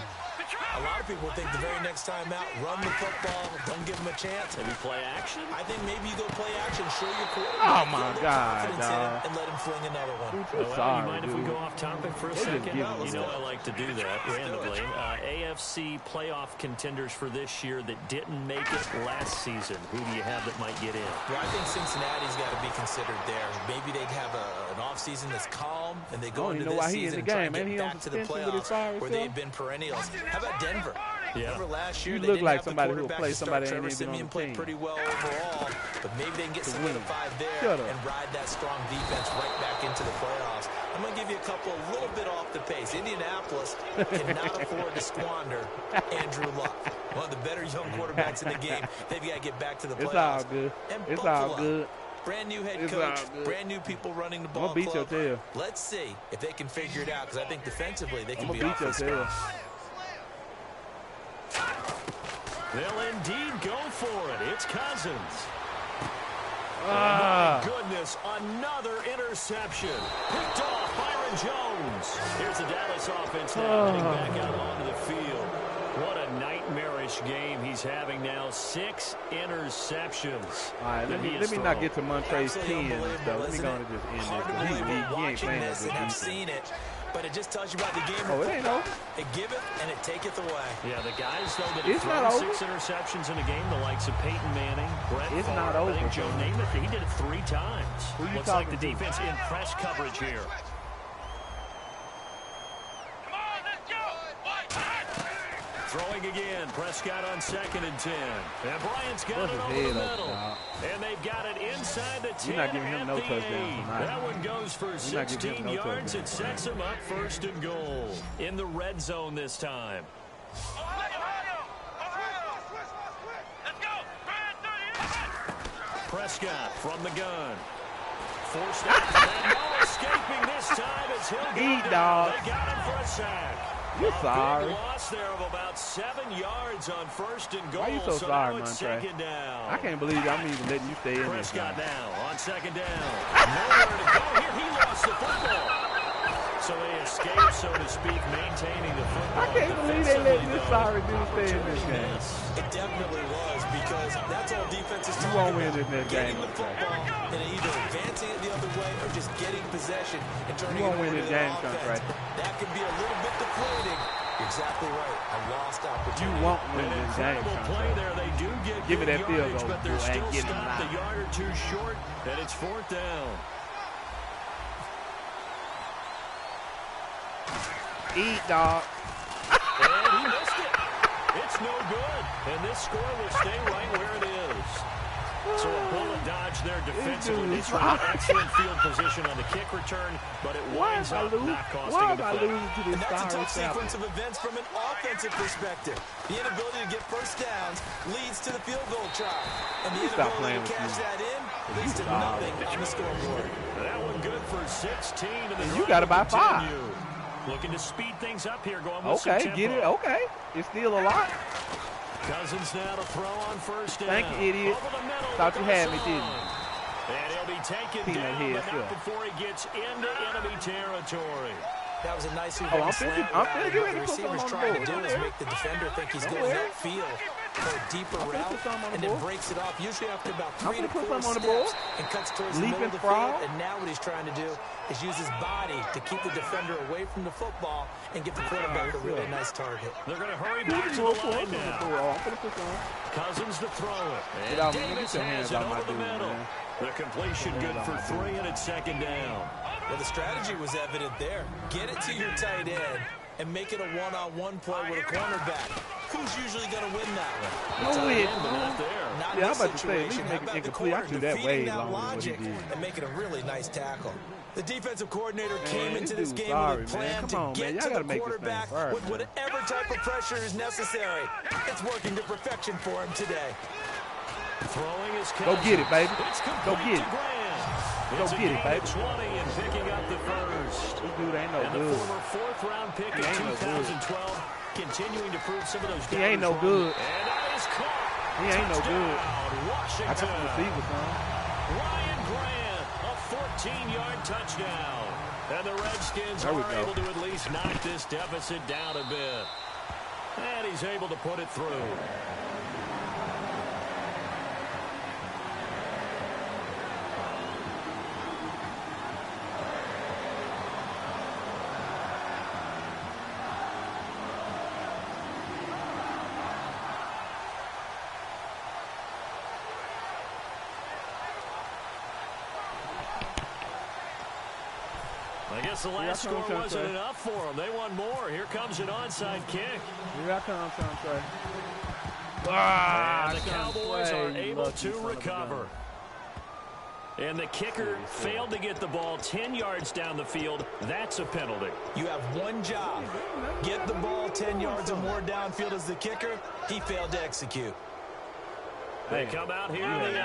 a lot of people think the very next time out, run the football, don't give them a chance. Maybe play action? I think maybe you go play action, show your quarterback. Oh, my God, dog. And let him fling another one. You mind if we go off topic for a second? You know I like to do that randomly. AFC playoff contenders for this year that didn't make it last season. Who do you have that might get in? Well, I think Cincinnati's got to be considered there. Maybe they'd have an offseason that's calm, and they go into this season and try to get back to the playoffs where they've been perennials. How about Denver? Denver last year, they didn't have the quarterback to start. Trevor Siemian played pretty well overall, but maybe they can get solidified there and ride that strong defense right back into the playoffs. I'm going to give you a couple a little bit off the pace. Indianapolis cannot afford to squander Andrew Luck, one of the better young quarterbacks in the game. They've got to get back to the playoffs. It's all good. And it's Buffalo, all good. brand new head coach, brand new people running the ball I'm gonna beat club. your tail. Let's see if they can figure it out, because I think defensively they can I'm be gonna beat your awfully tail. strong. They'll indeed go for it. It's Cousins. Oh, my goodness, another interception. Picked off Byron Jones. Here's the Dallas offense now heading back out onto the field. What a nightmarish game he's having now. 6 interceptions. All right, let me not get to Montre's 10, though. Let me go and just end this. Hard to believe we're He ain't watching playing this this and have defense. seen it. But it just tells you about the game. Oh, it ain't over. It giveth and it taketh away. Yeah, the guys, though, that It's have not thrown over. 6 interceptions in a game, the likes of Peyton Manning, Brett It's Favre, not I over, think Joe bro. Namath, he did it 3 times. Who you Looks like talking the to? defense in press coverage here. Come on, let's go. Throwing again, Prescott on 2nd and 10. And Bryant's got What's it his over the head up, middle. dog? And they've got it inside the 10 You're not giving him at no the touchdowns 8. tonight. That one goes for You're not giving 16 him no yards. It touchdowns. sets him up 1st and goal. In the red zone this time. Let's go. Prescott from the gun. Forced out. And no escaping this time as he'll go Eat, down. dog. They got him for a sack. You're A sorry. big loss there of about 7 yards on 1st and goal. Why you so now sorry, it's Montre? 2nd down. I can't believe I'm even letting you stay in this. Prescott game. now on 2nd down. Nowhere to go here. He lost the football. So they escape, so to speak, maintaining the football. I can't believe they let this sorry dude stay in this game. It definitely was, because that's all defense is You talking won't win about. in this Getting game, the football and either advancing it the other way or just getting possession and turning You it won't over win to this the game, offense. Trent. That could be a little bit deflating. You're exactly right. A lost opportunity. You won't win An this game, incredible play Trent. there. They do get Give me good that field yardage, goal, but they're boy. still Ain't getting stopped them a yard or 2 short, and it's 4th down. Eat, dog. And he missed it. It's no good. And this score will stay right where it is. So a bullet dodge there It's defensively. It's an excellent field position on the kick return, but it winds up not costing him the play. And that's a tough sequence of events from an offensive perspective. The inability to get first downs leads to the field goal try. And the inability to cash that in leads to nothing on the scoreboard. That one good for 16. And you got to buy 5. Looking to speed things up here, going with okay, some tempo. Get it. Okay, it's still a lot. Cousins now to throw on first down. Thank you, idiot. Thought you had me, didn't you? And he'll be taken down, but not before he gets into enemy territory. That was a nice I'm finna get ready to put something on the board. What the receiver's trying to do is make the defender think he's going upfield for a deeper route, and then breaks it off, usually after about 3 to 4 steps, and cuts towards the middle of the field. And now what he's trying to do is use his body to keep the defender away from the football and give the quarterback a really nice target. They're going to hurry back to the line now. Cousins to throw it. And Davis has it over the middle. The completion good for 3, and it's second down. Well, the strategy was evident there. Get it to your tight end and make it a one-on-one play with a cornerback. Who's usually going to win that one? No way, not there. Not yeah, in I'm this about to say, at least situation. make How it about the incomplete. I corner do that way defeating that longer than what he logic did. and making a really nice tackle? The defensive coordinator came into this game sorry, with a plan to get to the quarterback with whatever type of pressure is necessary. It's working to perfection for him today. Throwing is Go get it, baby. Go get it. Go get it, baby. 20 and picking up the first. This dude ain't no and good. The former 4th-round pick of 2012 continuing to prove some of those He ain't no good. And that is caught. He ain't no good. Washington. I got the receiver, son. Ryan Grant, a 14-yard touchdown. And the Redskins are able to at least knock this deficit down a bit. And he's able to put it through. I guess the last score wasn't enough for them. They want more. Here comes an onside kick. Here I come, Sontre. And the Cowboys are able to recover. And the kicker failed to get the ball 10 yards down the field. That's a penalty. You have one job. Get the ball 10 yards or more downfield as the kicker. He failed to execute. They come out here on the You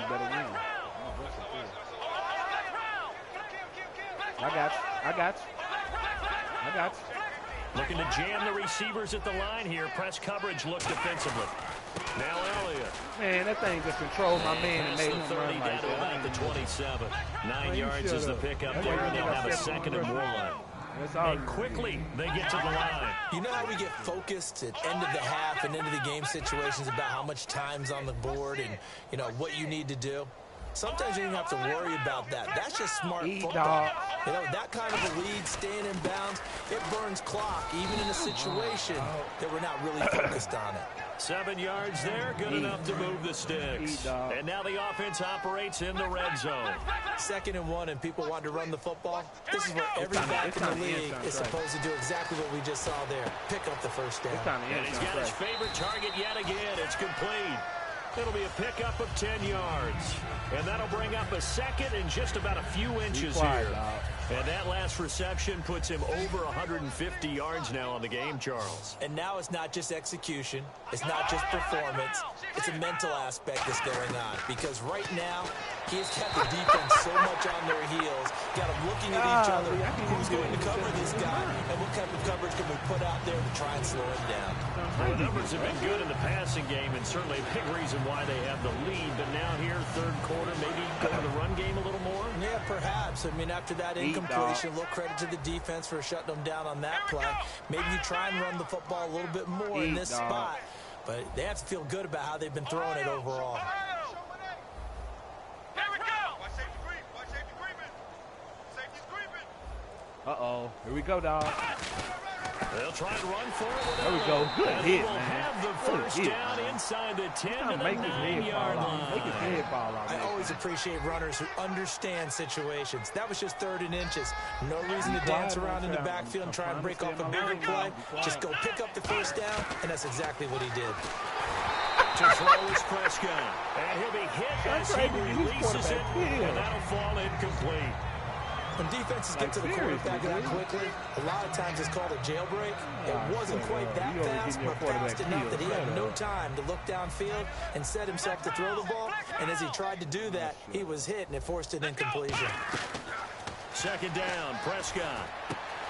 better win. I got you. Looking to jam the receivers at the line here. Press coverage look defensively. Now Elliott. Man, that thing just controlled my man and made him run like that. About the 27. 9 yards is the pickup there, and they'll have a 2nd and 1. And quickly, they get to the line. You know how we get focused at end of the half and into the game situations about how much time's on the board and, you know, what you need to do? Sometimes you don't have to worry about that. That's just smart football. You know, that kind of a lead, staying in bounds, it burns clock, even in a situation that we're not really focused on it. 7 yards there, good enough to move the sticks. And now the offense operates in the red zone. 2nd and 1, and people want to run the football. This is where every back in the league is supposed to do exactly what we just saw there. Pick up the first down. And he's got his favorite target yet again. It's complete. It'll be a pickup of 10 yards. And that'll bring up a 2nd and just about a few inches here. And that last reception puts him over 150 yards now on the game, Charles. And now it's not just execution. It's not just performance. It's a mental aspect that's going on. Because right now, he has kept the defense so much on their heels. Got them looking at each other. Who's going to cover this guy? And what type of coverage can we put out there to try and slow him down? Well, the numbers have been good in the passing game, and certainly a big reason why they have the lead. But now here, 3rd quarter, maybe go to the run game a little more? Yeah, perhaps. I mean, after that incompletion, a little credit to the defense for shutting them down on that play. Maybe you try and run the football a little bit more in this spot. But they have to feel good about how they've been throwing it overall. Uh-oh. Here we go, dog. They'll try and run for it. There we go. Good hit, man. Have the first down inside the 10 to the 9-yard line. Make his head fall out. I always appreciate runners who understand situations. That was just 3rd and inches. No reason to dance around in the backfield and try and break off a bigger play. Just go pick up the first down, and that's exactly what he did. To throw is Prescott. And he'll be hit as he releases it, and that'll fall incomplete. When defenses get to the quarterback that quickly, a lot of times it's called a jailbreak. It wasn't quite that fast, but fast enough that he had no time to look downfield and set himself to throw the ball. And as he tried to do that, he was hit, and it forced an incompletion. Second down, Prescott.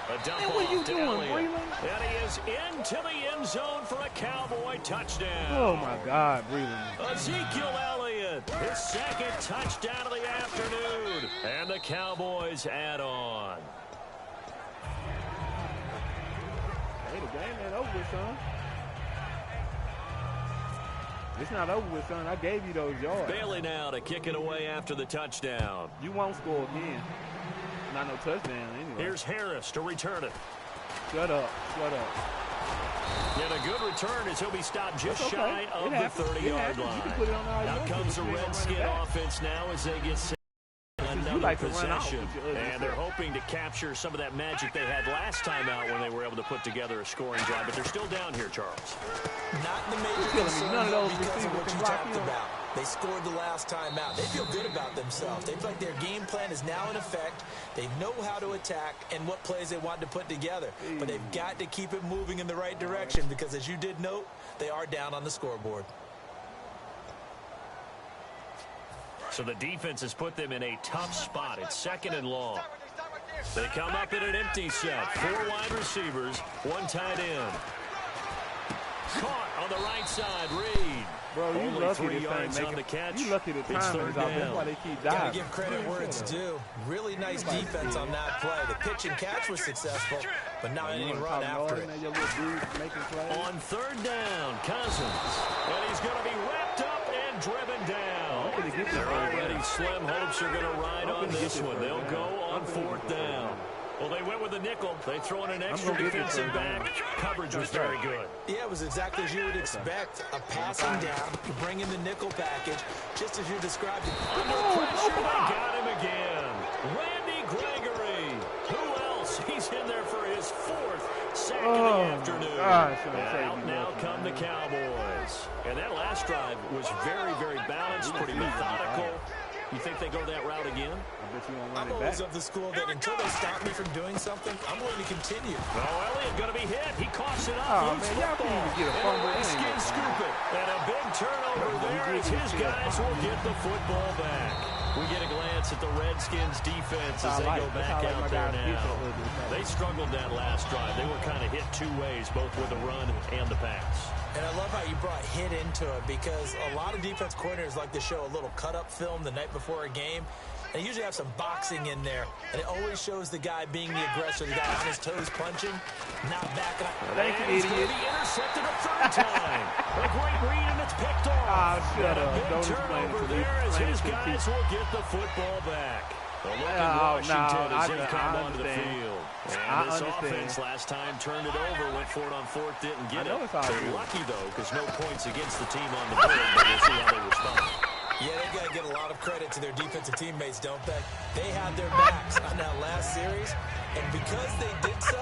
A dump Hey, what off you to doing, Elliott. Breland? And he is into the end zone for a Cowboy touchdown. Oh, my God, Breland. Ezekiel Elliott, his second touchdown of the afternoon. And the Cowboys add on. Hey, the game ain't over with, son. It's not over with, son. I gave you those yards. Bailey now to kick it away after the touchdown. You won't score again. Not no touchdown anyway. Here's Harris to return it. Shut up. Shut up. And a good return as he'll be stopped just Okay. shy of the 30-yard line. Now comes the Redskin offense now as they get set another possession. And they're hoping to capture some of that magic they had last time out when they were able to put together a scoring drive. But they're still down here, Charles. Not the major concern, none of those because of what receivers you can block talked you. about. They scored the last time out. They feel good about themselves. They feel like their game plan is now in effect. They know how to attack and what plays they want to put together. But they've got to keep it moving in the right direction because, as you did note, they are down on the scoreboard. So the defense has put them in a tough spot. It's second and long. They come up in an empty set. 4 wide receivers, 1 tight end. Caught on the right side, Reed. Bro, you Only lucky 3 this yards thing on the catch. You lucky the It's timing third is out. That's down. why they keep Got to diving. give credit where it's due. Really nice defense on that play. The pitch and catch was successful, but not any run after it. On third down, Cousins. And he's going to be wrapped up and driven down. They're already slim hopes are going to ride on this one. They'll go on 4th down. Well, they went with the nickel. They throw in an extra defensive back. Coverage was very good. Yeah, it was exactly as you would expect. A passing down, you bring in the nickel package, just as you described it. Under pressure, they got him again. Randy Gregory. Who else? He's in there for his 4th sack of the afternoon. And out now come the Cowboys. And that last drive was very, very balanced, pretty methodical. You think they go that route again? I'm always of the school that until they stop me from doing something, I'm going to continue. Oh, Elliott going to be hit. He coughs it up. Oh, man, y'all can't even get a fumble. And the Redskins scoop it. And a big turnover there as his guys will get the football back. We get a glance at the Redskins defense as they go back out there now. They struggled that last drive. They were kind of hit 2 ways, both with the run and the pass. And I love how you brought hit into it because a lot of defense coordinators like to show a little cut-up film the night before a game. They usually have some boxing in there, and it always shows the guy being the aggressor, the guy on his toes punching, not backing up. Thank you, idiot. He's going to be intercepted a 3rd time. A great read, and it's picked off. Shut up. Big Don't explain it turnover to me. there as Explain his it to guys people. will get the football back. Well, look at Oh, Washington no, as they I come onto the understand. field. And I this understand. offense last time turned it over, went for it on 4th, didn't get I know it. it's all They're good. lucky, though, because no points against the team on the board, but we'll see how they respond. Yeah, they got to get a lot of credit to their defensive teammates, don't they? They had their backs on that last series, and because they did so,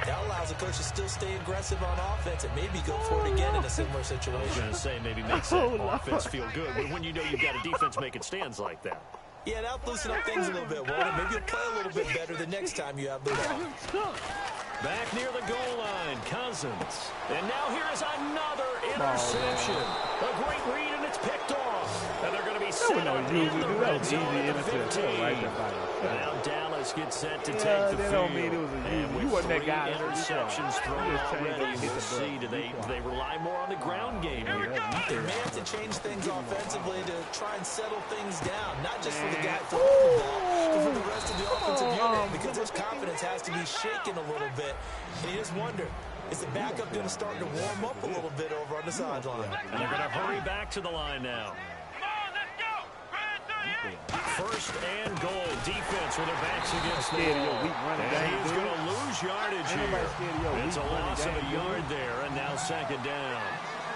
that allows the coach to still stay aggressive on offense and maybe go for it again in a similar I was situation. going to say maybe makes that offense feel good, but when you know you've got a defense making stands like that. Yeah, that'll loosen up things a little bit, won't it? Maybe you'll play a little bit better the next time you have the ball. Back near the goal line, Cousins. And now here is another interception. A great read, and it's picked off. And they're going to be set up in the red zone at the 15. Now Dallas gets set to take the field. And with 3 interceptions thrown already, we'll see. Do they rely more on the ground game here? They may have to change things offensively to try and settle things down, not just for the guy throwing the ball, but for the rest of the offensive unit, because his confidence has to be shaken a little bit. And you just wonder, is the backup going to start to warm up a little bit over on the sideline? And they're going to hurry back to the line now. First and goal, defense with their backs against the wall. And he's going to lose yardage here. It's a loss of a yard there, and now 2nd down.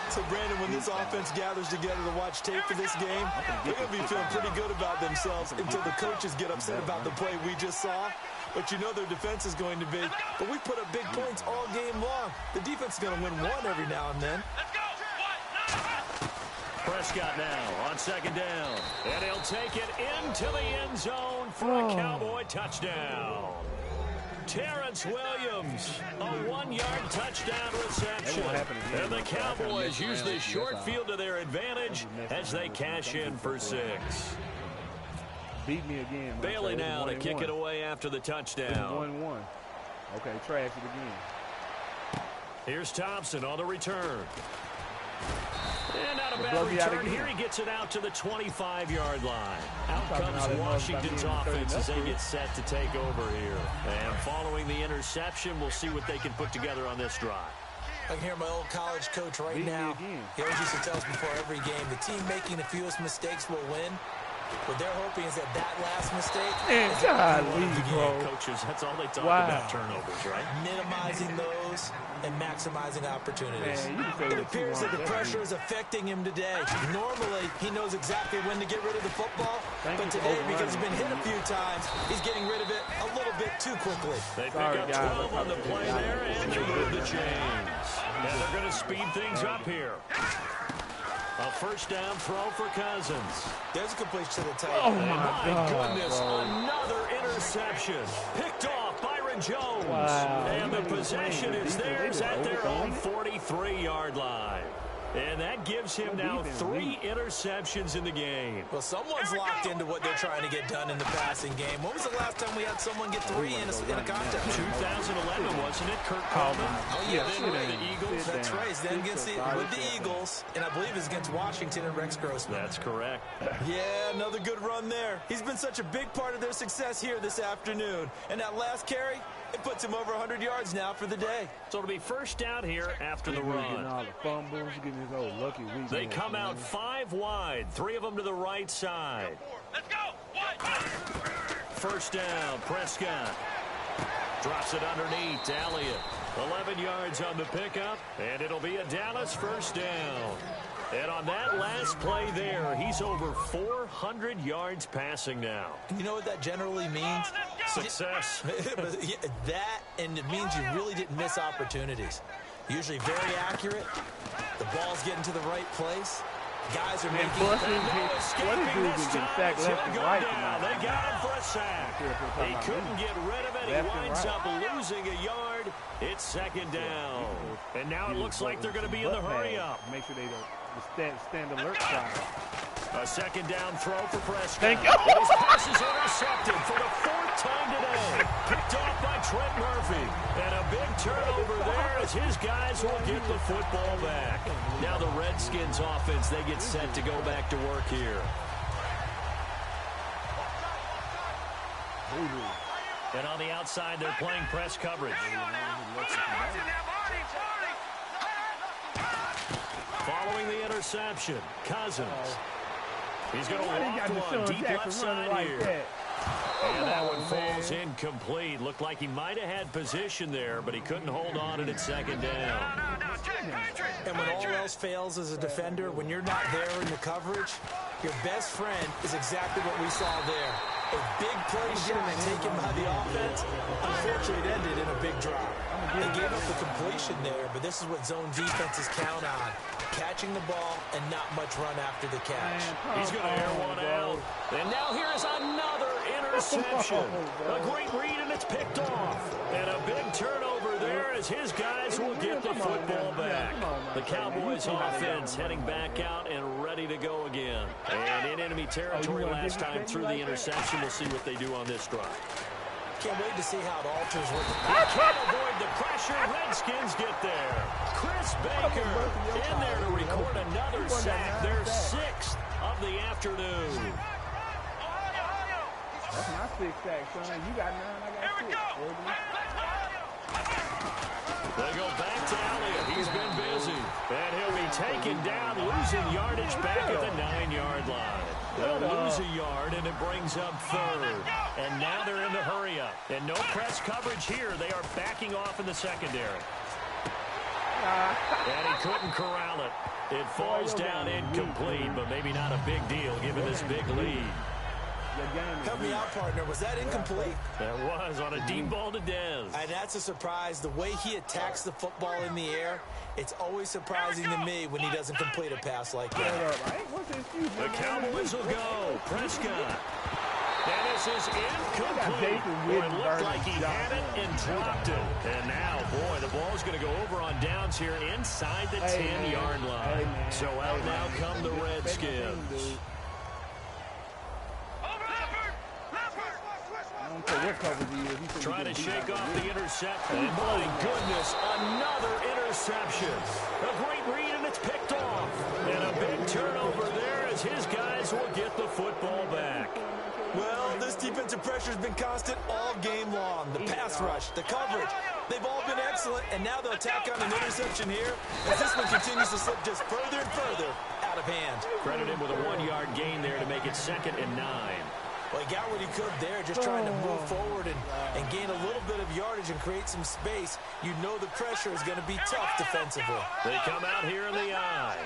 So, Brandon, when this offense gathers together to watch tape for this game, they're going to be feeling pretty good about themselves until the coaches get upset about the play we just saw. But you know their defense is going to be. But we put up big points all game long. The defense is going to win one every now and then. Prescott now on second down. And he'll take it into the end zone for a Cowboy touchdown. Terrence Williams, a 1-yard touchdown reception. And the Cowboys use the short field to their advantage as they cash in for 6. Beat me again. Bailey now to kick it away after the touchdown. 1-1. Okay, trash it again. Here's Thompson on the return. And not a bad return here. He gets it out to the 25-yard line. Out comes Washington's offense as they get set to take over here. And following the interception, we'll see what they can put together on this drive. I can hear my old college coach right now. He always used to tell us before every game, the team making the fewest mistakes will win. What they're hoping is that last mistake is bro. Coaches, that's all they talk about, turnovers, right? Minimizing those and maximizing opportunities. It appears that the pressure is affecting him today. Normally, he knows exactly when to get rid of the football, but today, because he's been hit a few times, he's getting rid of it a little bit too quickly. They pick up 12 on the play there, and they move the chains. And they're going to speed things up here. A first down throw for Cousins. There's a completion to the tight end. Oh, my goodness. Bro. Another interception. Picked off Byron Jones. Wow. And the possession is theirs at their own 43-yard line. And that gives him now 3 interceptions in the game. Well, someone's locked into what they're trying to get done in the passing game. When was the last time we had someone get 3 in a contest? 2011, wasn't it? Kurt Coleman. Oh, yeah. Then with the Eagles. That's right. Then with the Eagles, and I believe it's against Washington and Rex Grossman. That's correct. Yeah, another good run there. He's been such a big part of their success here this afternoon. And that last carry, it puts him over 100 yards now for the day. So it'll be first down here after the run. They come out 5 wide, 3 of them to the right side. Let's go. First down, Prescott. Drops it underneath to Elliott. 11 yards on the pickup, and it'll be a Dallas first down. And on that last play there, he's over 400 yards passing now. You know what that generally means? Success. That, and it means you really didn't miss opportunities. Usually very accurate. The ball's getting to the right place. Guys are making what is dudes getting sacked left and right now? They got him for a sack. He couldn't get rid of it. He winds up losing a yard. It's second down. And now it looks like they're going to be in the hurry-up. Make sure they don't stand alert side. A second down throw for Prescott. Thank you. And his pass is intercepted for the 4th time today. Picked off by Trent Murphy. And a big turnover there as his guys will get the football back. Now the Redskins offense, they get set to go back to work here. And on the outside, they're playing press coverage. Following the interception, Cousins. He's going to walk one deep left side here. And that one falls incomplete. Looked like he might have had position there, but he couldn't hold on and it's second down. And when all else fails as a defender, when you're not there in the coverage, your best friend is exactly what we saw there. A big play shot taken by the offense. Unfortunately, it ended in a big drop. They gave up the completion there, but this is what zone defenses count on. Catching the ball and not much run after the catch. He's going to air one out. And now here's another interception. A great read, and it's picked off. And a big turnover there as his guys will get the football back. The Cowboys offense heading back out and ready to go again. And in enemy territory last time through the interception. We'll see what they do on this drive. Can't wait to see how it alters what can't avoid the pressure. Redskins get there. Chris Baker in there to record another sack. Their 6th of the afternoon. That's my 6th sack, son. You got 9, I got 6. They go back to Elliott. He's been busy. And he'll be taken down, losing yardage back at the 9-yard line. They'll lose a yard, and it brings up 3rd. And now they're in the hurry-up. And no press coverage here. They are backing off in the secondary. And he couldn't corral it. It falls down incomplete, but maybe not a big deal given this big lead. Your game is Help me out, partner. Was that incomplete? That was on a deep ball to Dez. And that's a surprise. The way he attacks the football in the air, it's always surprising to me when he doesn't complete a pass like that. The Cowboys will go. Prescott. And this is incomplete. Boy, it looked like he had it and dropped it. And now, boy, the ball's going to go over on downs here inside the 10-yard line. So out now come the Redskins. Trying to shake off the interception. And my goodness, another interception. A great read, and it's picked off. And a big turnover there as his guys will get the football back. Well, this defensive pressure has been constant all game long. The pass rush, the coverage, they've all been excellent, and now they'll tack on an interception here as this one continues to slip just further and further out of hand. Credit him with a 1-yard gain there to make it 2nd and 9. Well, he got what he could there, just trying to move forward and gain a little bit of yardage and create some space. You know the pressure is going to be tough defensively. They come out here in the eye.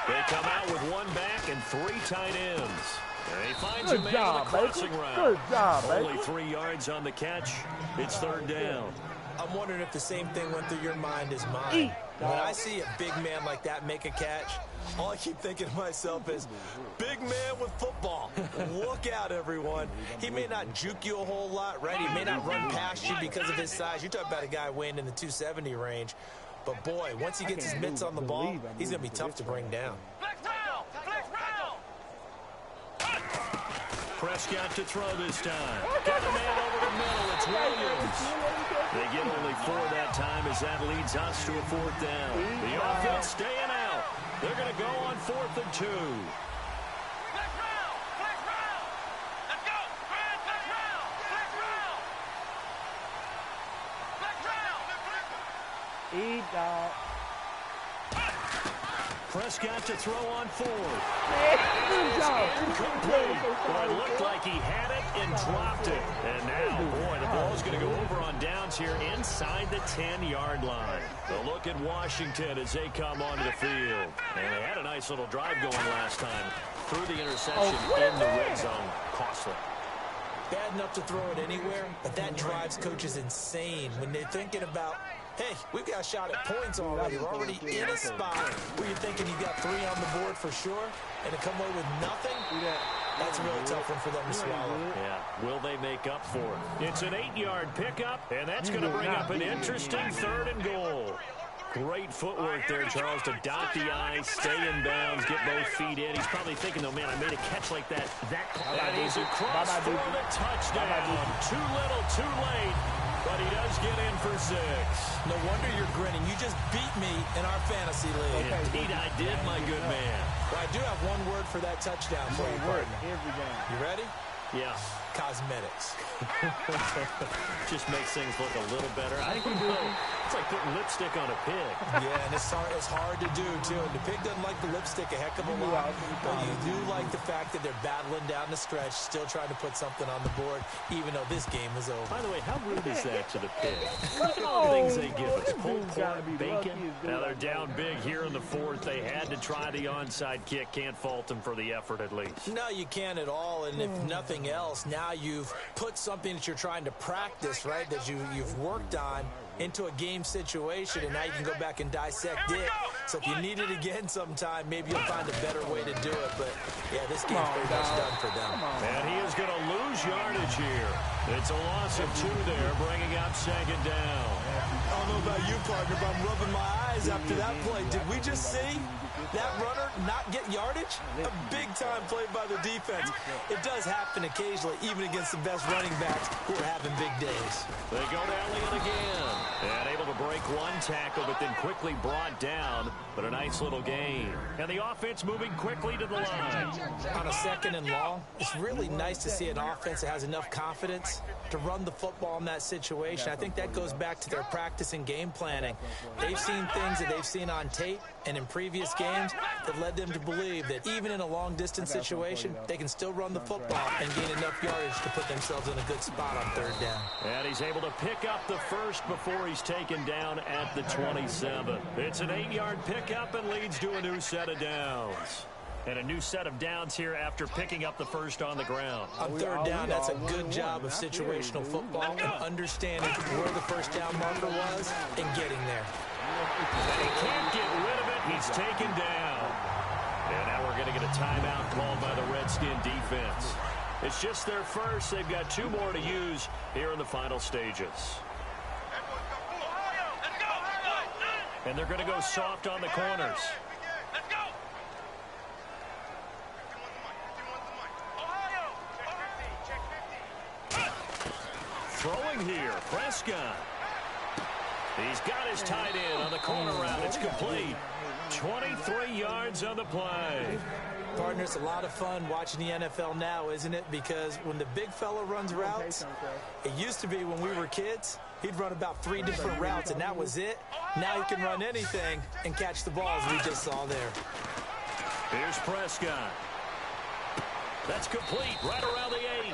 They come out with 1 back and 3 tight ends. And he finds a man on the crossing route. Good job, baby. Only 3 yards on the catch. It's 3rd down. I'm wondering if the same thing went through your mind as mine. When I see a big man like that make a catch, all I keep thinking to myself is, big man with football. Look out, everyone. He may not juke you a whole lot, right? He may not run past you because of his size. You're talking about a guy weighing in the 270 range. But, boy, once he gets his mitts on the ball, he's going to be tough to bring down. Prescott to throw this time. Got a man over the middle. It's Williams. They get only 4 that time as that leads us to a 4th down. The offense staying out. They're going to go on 4th and 2. Prescott to throw on 4th. Incomplete. Well, it looked like he had it and dropped it. And now, boy, the ball's going to go over on downs here inside the 10-yard line. A look at Washington as they come onto the field. And they had a nice little drive going last time. Through the interception in the red zone. Costly. Bad enough to throw it anywhere, but that drives coaches insane when they're thinking about, hey, we've got a shot at points already. We're already in a spot where you're thinking you got 3 on the board for sure, and to come away with nothing, that's a really tough one for them to swallow. Yeah, will they make up for it? It's an 8-yard pickup, and that's going to bring up an interesting 3rd and goal. Great footwork there, Charles, to dot the I's, stay in bounds, get both feet in. He's probably thinking, though, man, I made a catch like that. And he's across for the touchdown. Too little, too late. But he does get in for 6. No wonder you're grinning. You just beat me in our fantasy league. Indeed, I did, my good man. Well, I do have one word for that touchdown for you, partner. You ready? Yeah. Cosmetics. Just makes things look a little better. I don't know. It's like putting lipstick on a pig. Yeah, and it's hard to do, too. And the pig doesn't like the lipstick a heck of a lot. But you do like the fact that they're battling down the stretch, still trying to put something on the board, even though this game is over. By the way, how rude is that to the pig? Look at all the things they give us. Pulled pork, bacon. Now they're down big here in the 4th. They had to try the onside kick. Can't fault them for the effort, at least. No, you can't at all. And if nothing else, now you've put something that you're trying to practice, right, that you've worked on into a game situation, and now you can go back and dissect it. So if you need it again sometime, maybe you'll find a better way to do it. But, yeah, this game's pretty much done for them. And he is going to lose yardage here. It's a loss of 2 there, bringing up 2nd down. I don't know about you, partner, but I'm rubbing my eyes after that play. Did we just see that runner not get yardage? A big-time play by the defense. It does happen occasionally, even against the best running backs who are having big days. They go to Elliott again. And able to break 1 tackle, but then quickly brought down. But a nice little gain. And the offense moving quickly to the line. On a 2nd and long, it's really nice to see an offense that has enough confidence to run the football in that situation. I think that goes back to their practice and game planning. They've seen things that they've seen on tape and in previous games that led them to believe that even in a long-distance situation, they can still run the football and gain enough yardage to put themselves in a good spot on 3rd down. And he's able to pick up the first before he's taken down at the 27. It's an 8-yard pickup and leads to a new set of downs. And a new set of downs here after picking up the first on the ground. On third down, that's a good job of situational football and understanding where the first down marker was and getting there. And he can't get rid of it. He's taken down. And now we're going to get a timeout called by the Redskin defense. It's just their first. They've got 2 more to use here in the final stages. And they're going to go soft on the corners. Throwing here, Prescott. He's got his tight end on the corner route. It's complete. 23 yards on the play. Partner, it's a lot of fun watching the NFL now, isn't it? Because when the big fella runs routes, it used to be when we were kids, he'd run about 3 different routes, and that was it. Now he can run anything and catch the ball, as we just saw there. Here's Prescott. That's complete right around the 8.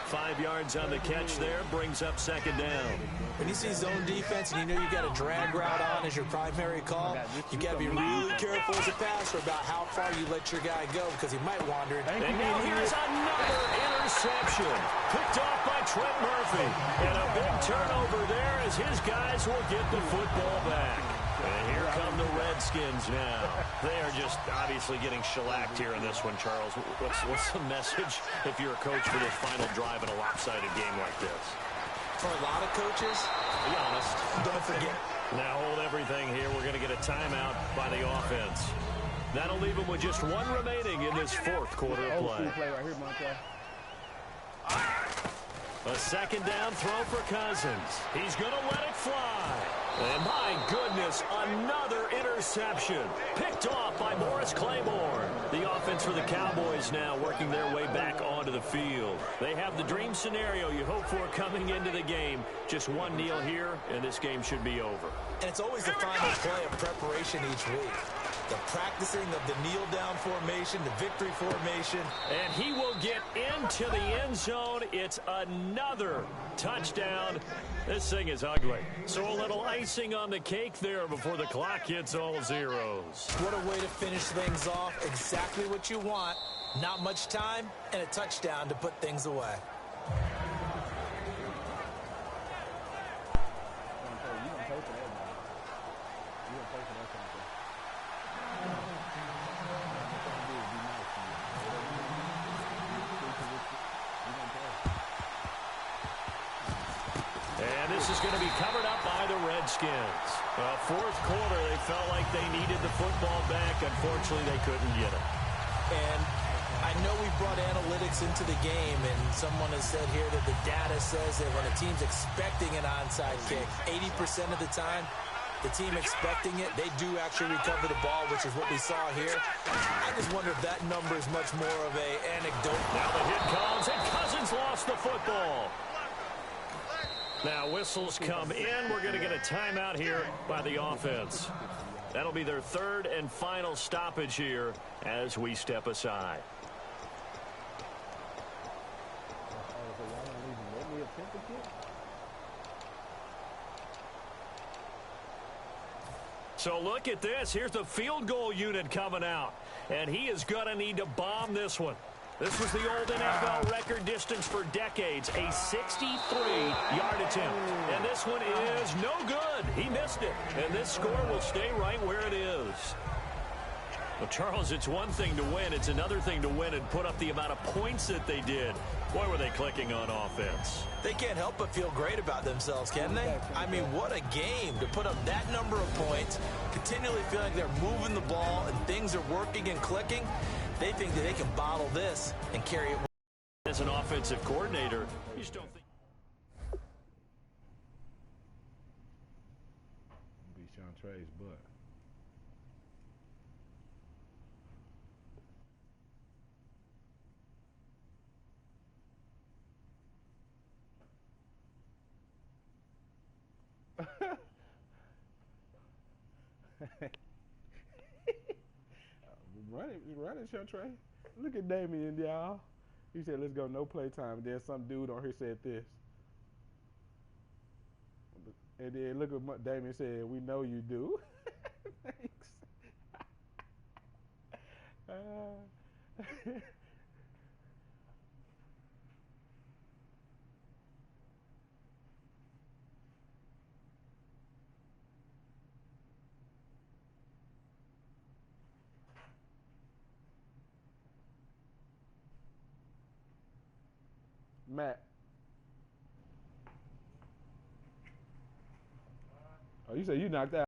5 yards on the catch there, brings up second down. When you see zone defense and you know you got a drag route on as your primary call, you got to be really careful as a passer about how far you let your guy go because he might wander. And now here's another interception. Picked off by Trent Murphy. And a big turnover there as his guys will get the football back. And here come the Redskins now. They are just obviously getting shellacked here in this one, Charles. What's the message if you're a coach for this final drive in a lopsided game like this? For a lot of coaches, be honest, don't forget. Now hold everything here. We're going to get a timeout by the offense. That'll leave them with just 1 remaining in this 4th quarter of play. A second down throw for Cousins. He's going to let it fly. And my goodness, another interception. Picked off by Morris Claiborne. The offense for the Cowboys now working their way back onto the field. They have the dream scenario you hope for coming into the game. Just 1 kneel here, and this game should be over. And it's always the final play of preparation each week. The practicing of the kneel-down formation, the victory formation. And he will get into the end zone. It's another touchdown. This thing is ugly. So a little icing on the cake there before the clock hits all zeros. What a way to finish things off. Exactly what you want. Not much time and a touchdown to put things away. This is going to be covered up by the Redskins. 4th quarter, they felt like they needed the football back. Unfortunately, they couldn't get it. And I know we brought analytics into the game, and someone has said here that the data says that when a team's expecting an onside kick, 80% of the time, the team expecting it, they do actually recover the ball, which is what we saw here. I just wonder if that number is much more of an anecdote. Now the hit comes, and Cousins lost the football. Now whistles come in. We're going to get a timeout here by the offense. That'll be their 3rd and final stoppage here as we step aside. So look at this. Here's the field goal unit coming out. And he is going to need to bomb this one. This was the old NFL record distance for decades, a 63-yard attempt. And this one is no good. He missed it. And this score will stay right where it is. Well, Charles, it's one thing to win. It's another thing to win and put up the amount of points that they did. Boy, were they clicking on offense. They can't help but feel great about themselves, can they? I mean, what a game to put up that number of points, continually feeling like they're moving the ball and things are working and clicking. They think that they can bottle this and carry it. As an offensive coordinator, you just don't think. Be Sontre's butt. Run it, Sontre. Look at Damien, y'all. He said, let's go, no play time. Then some dude on here said this. And then look at what Damien said, we know you do. Thanks. Matt. Oh, you said you knocked out.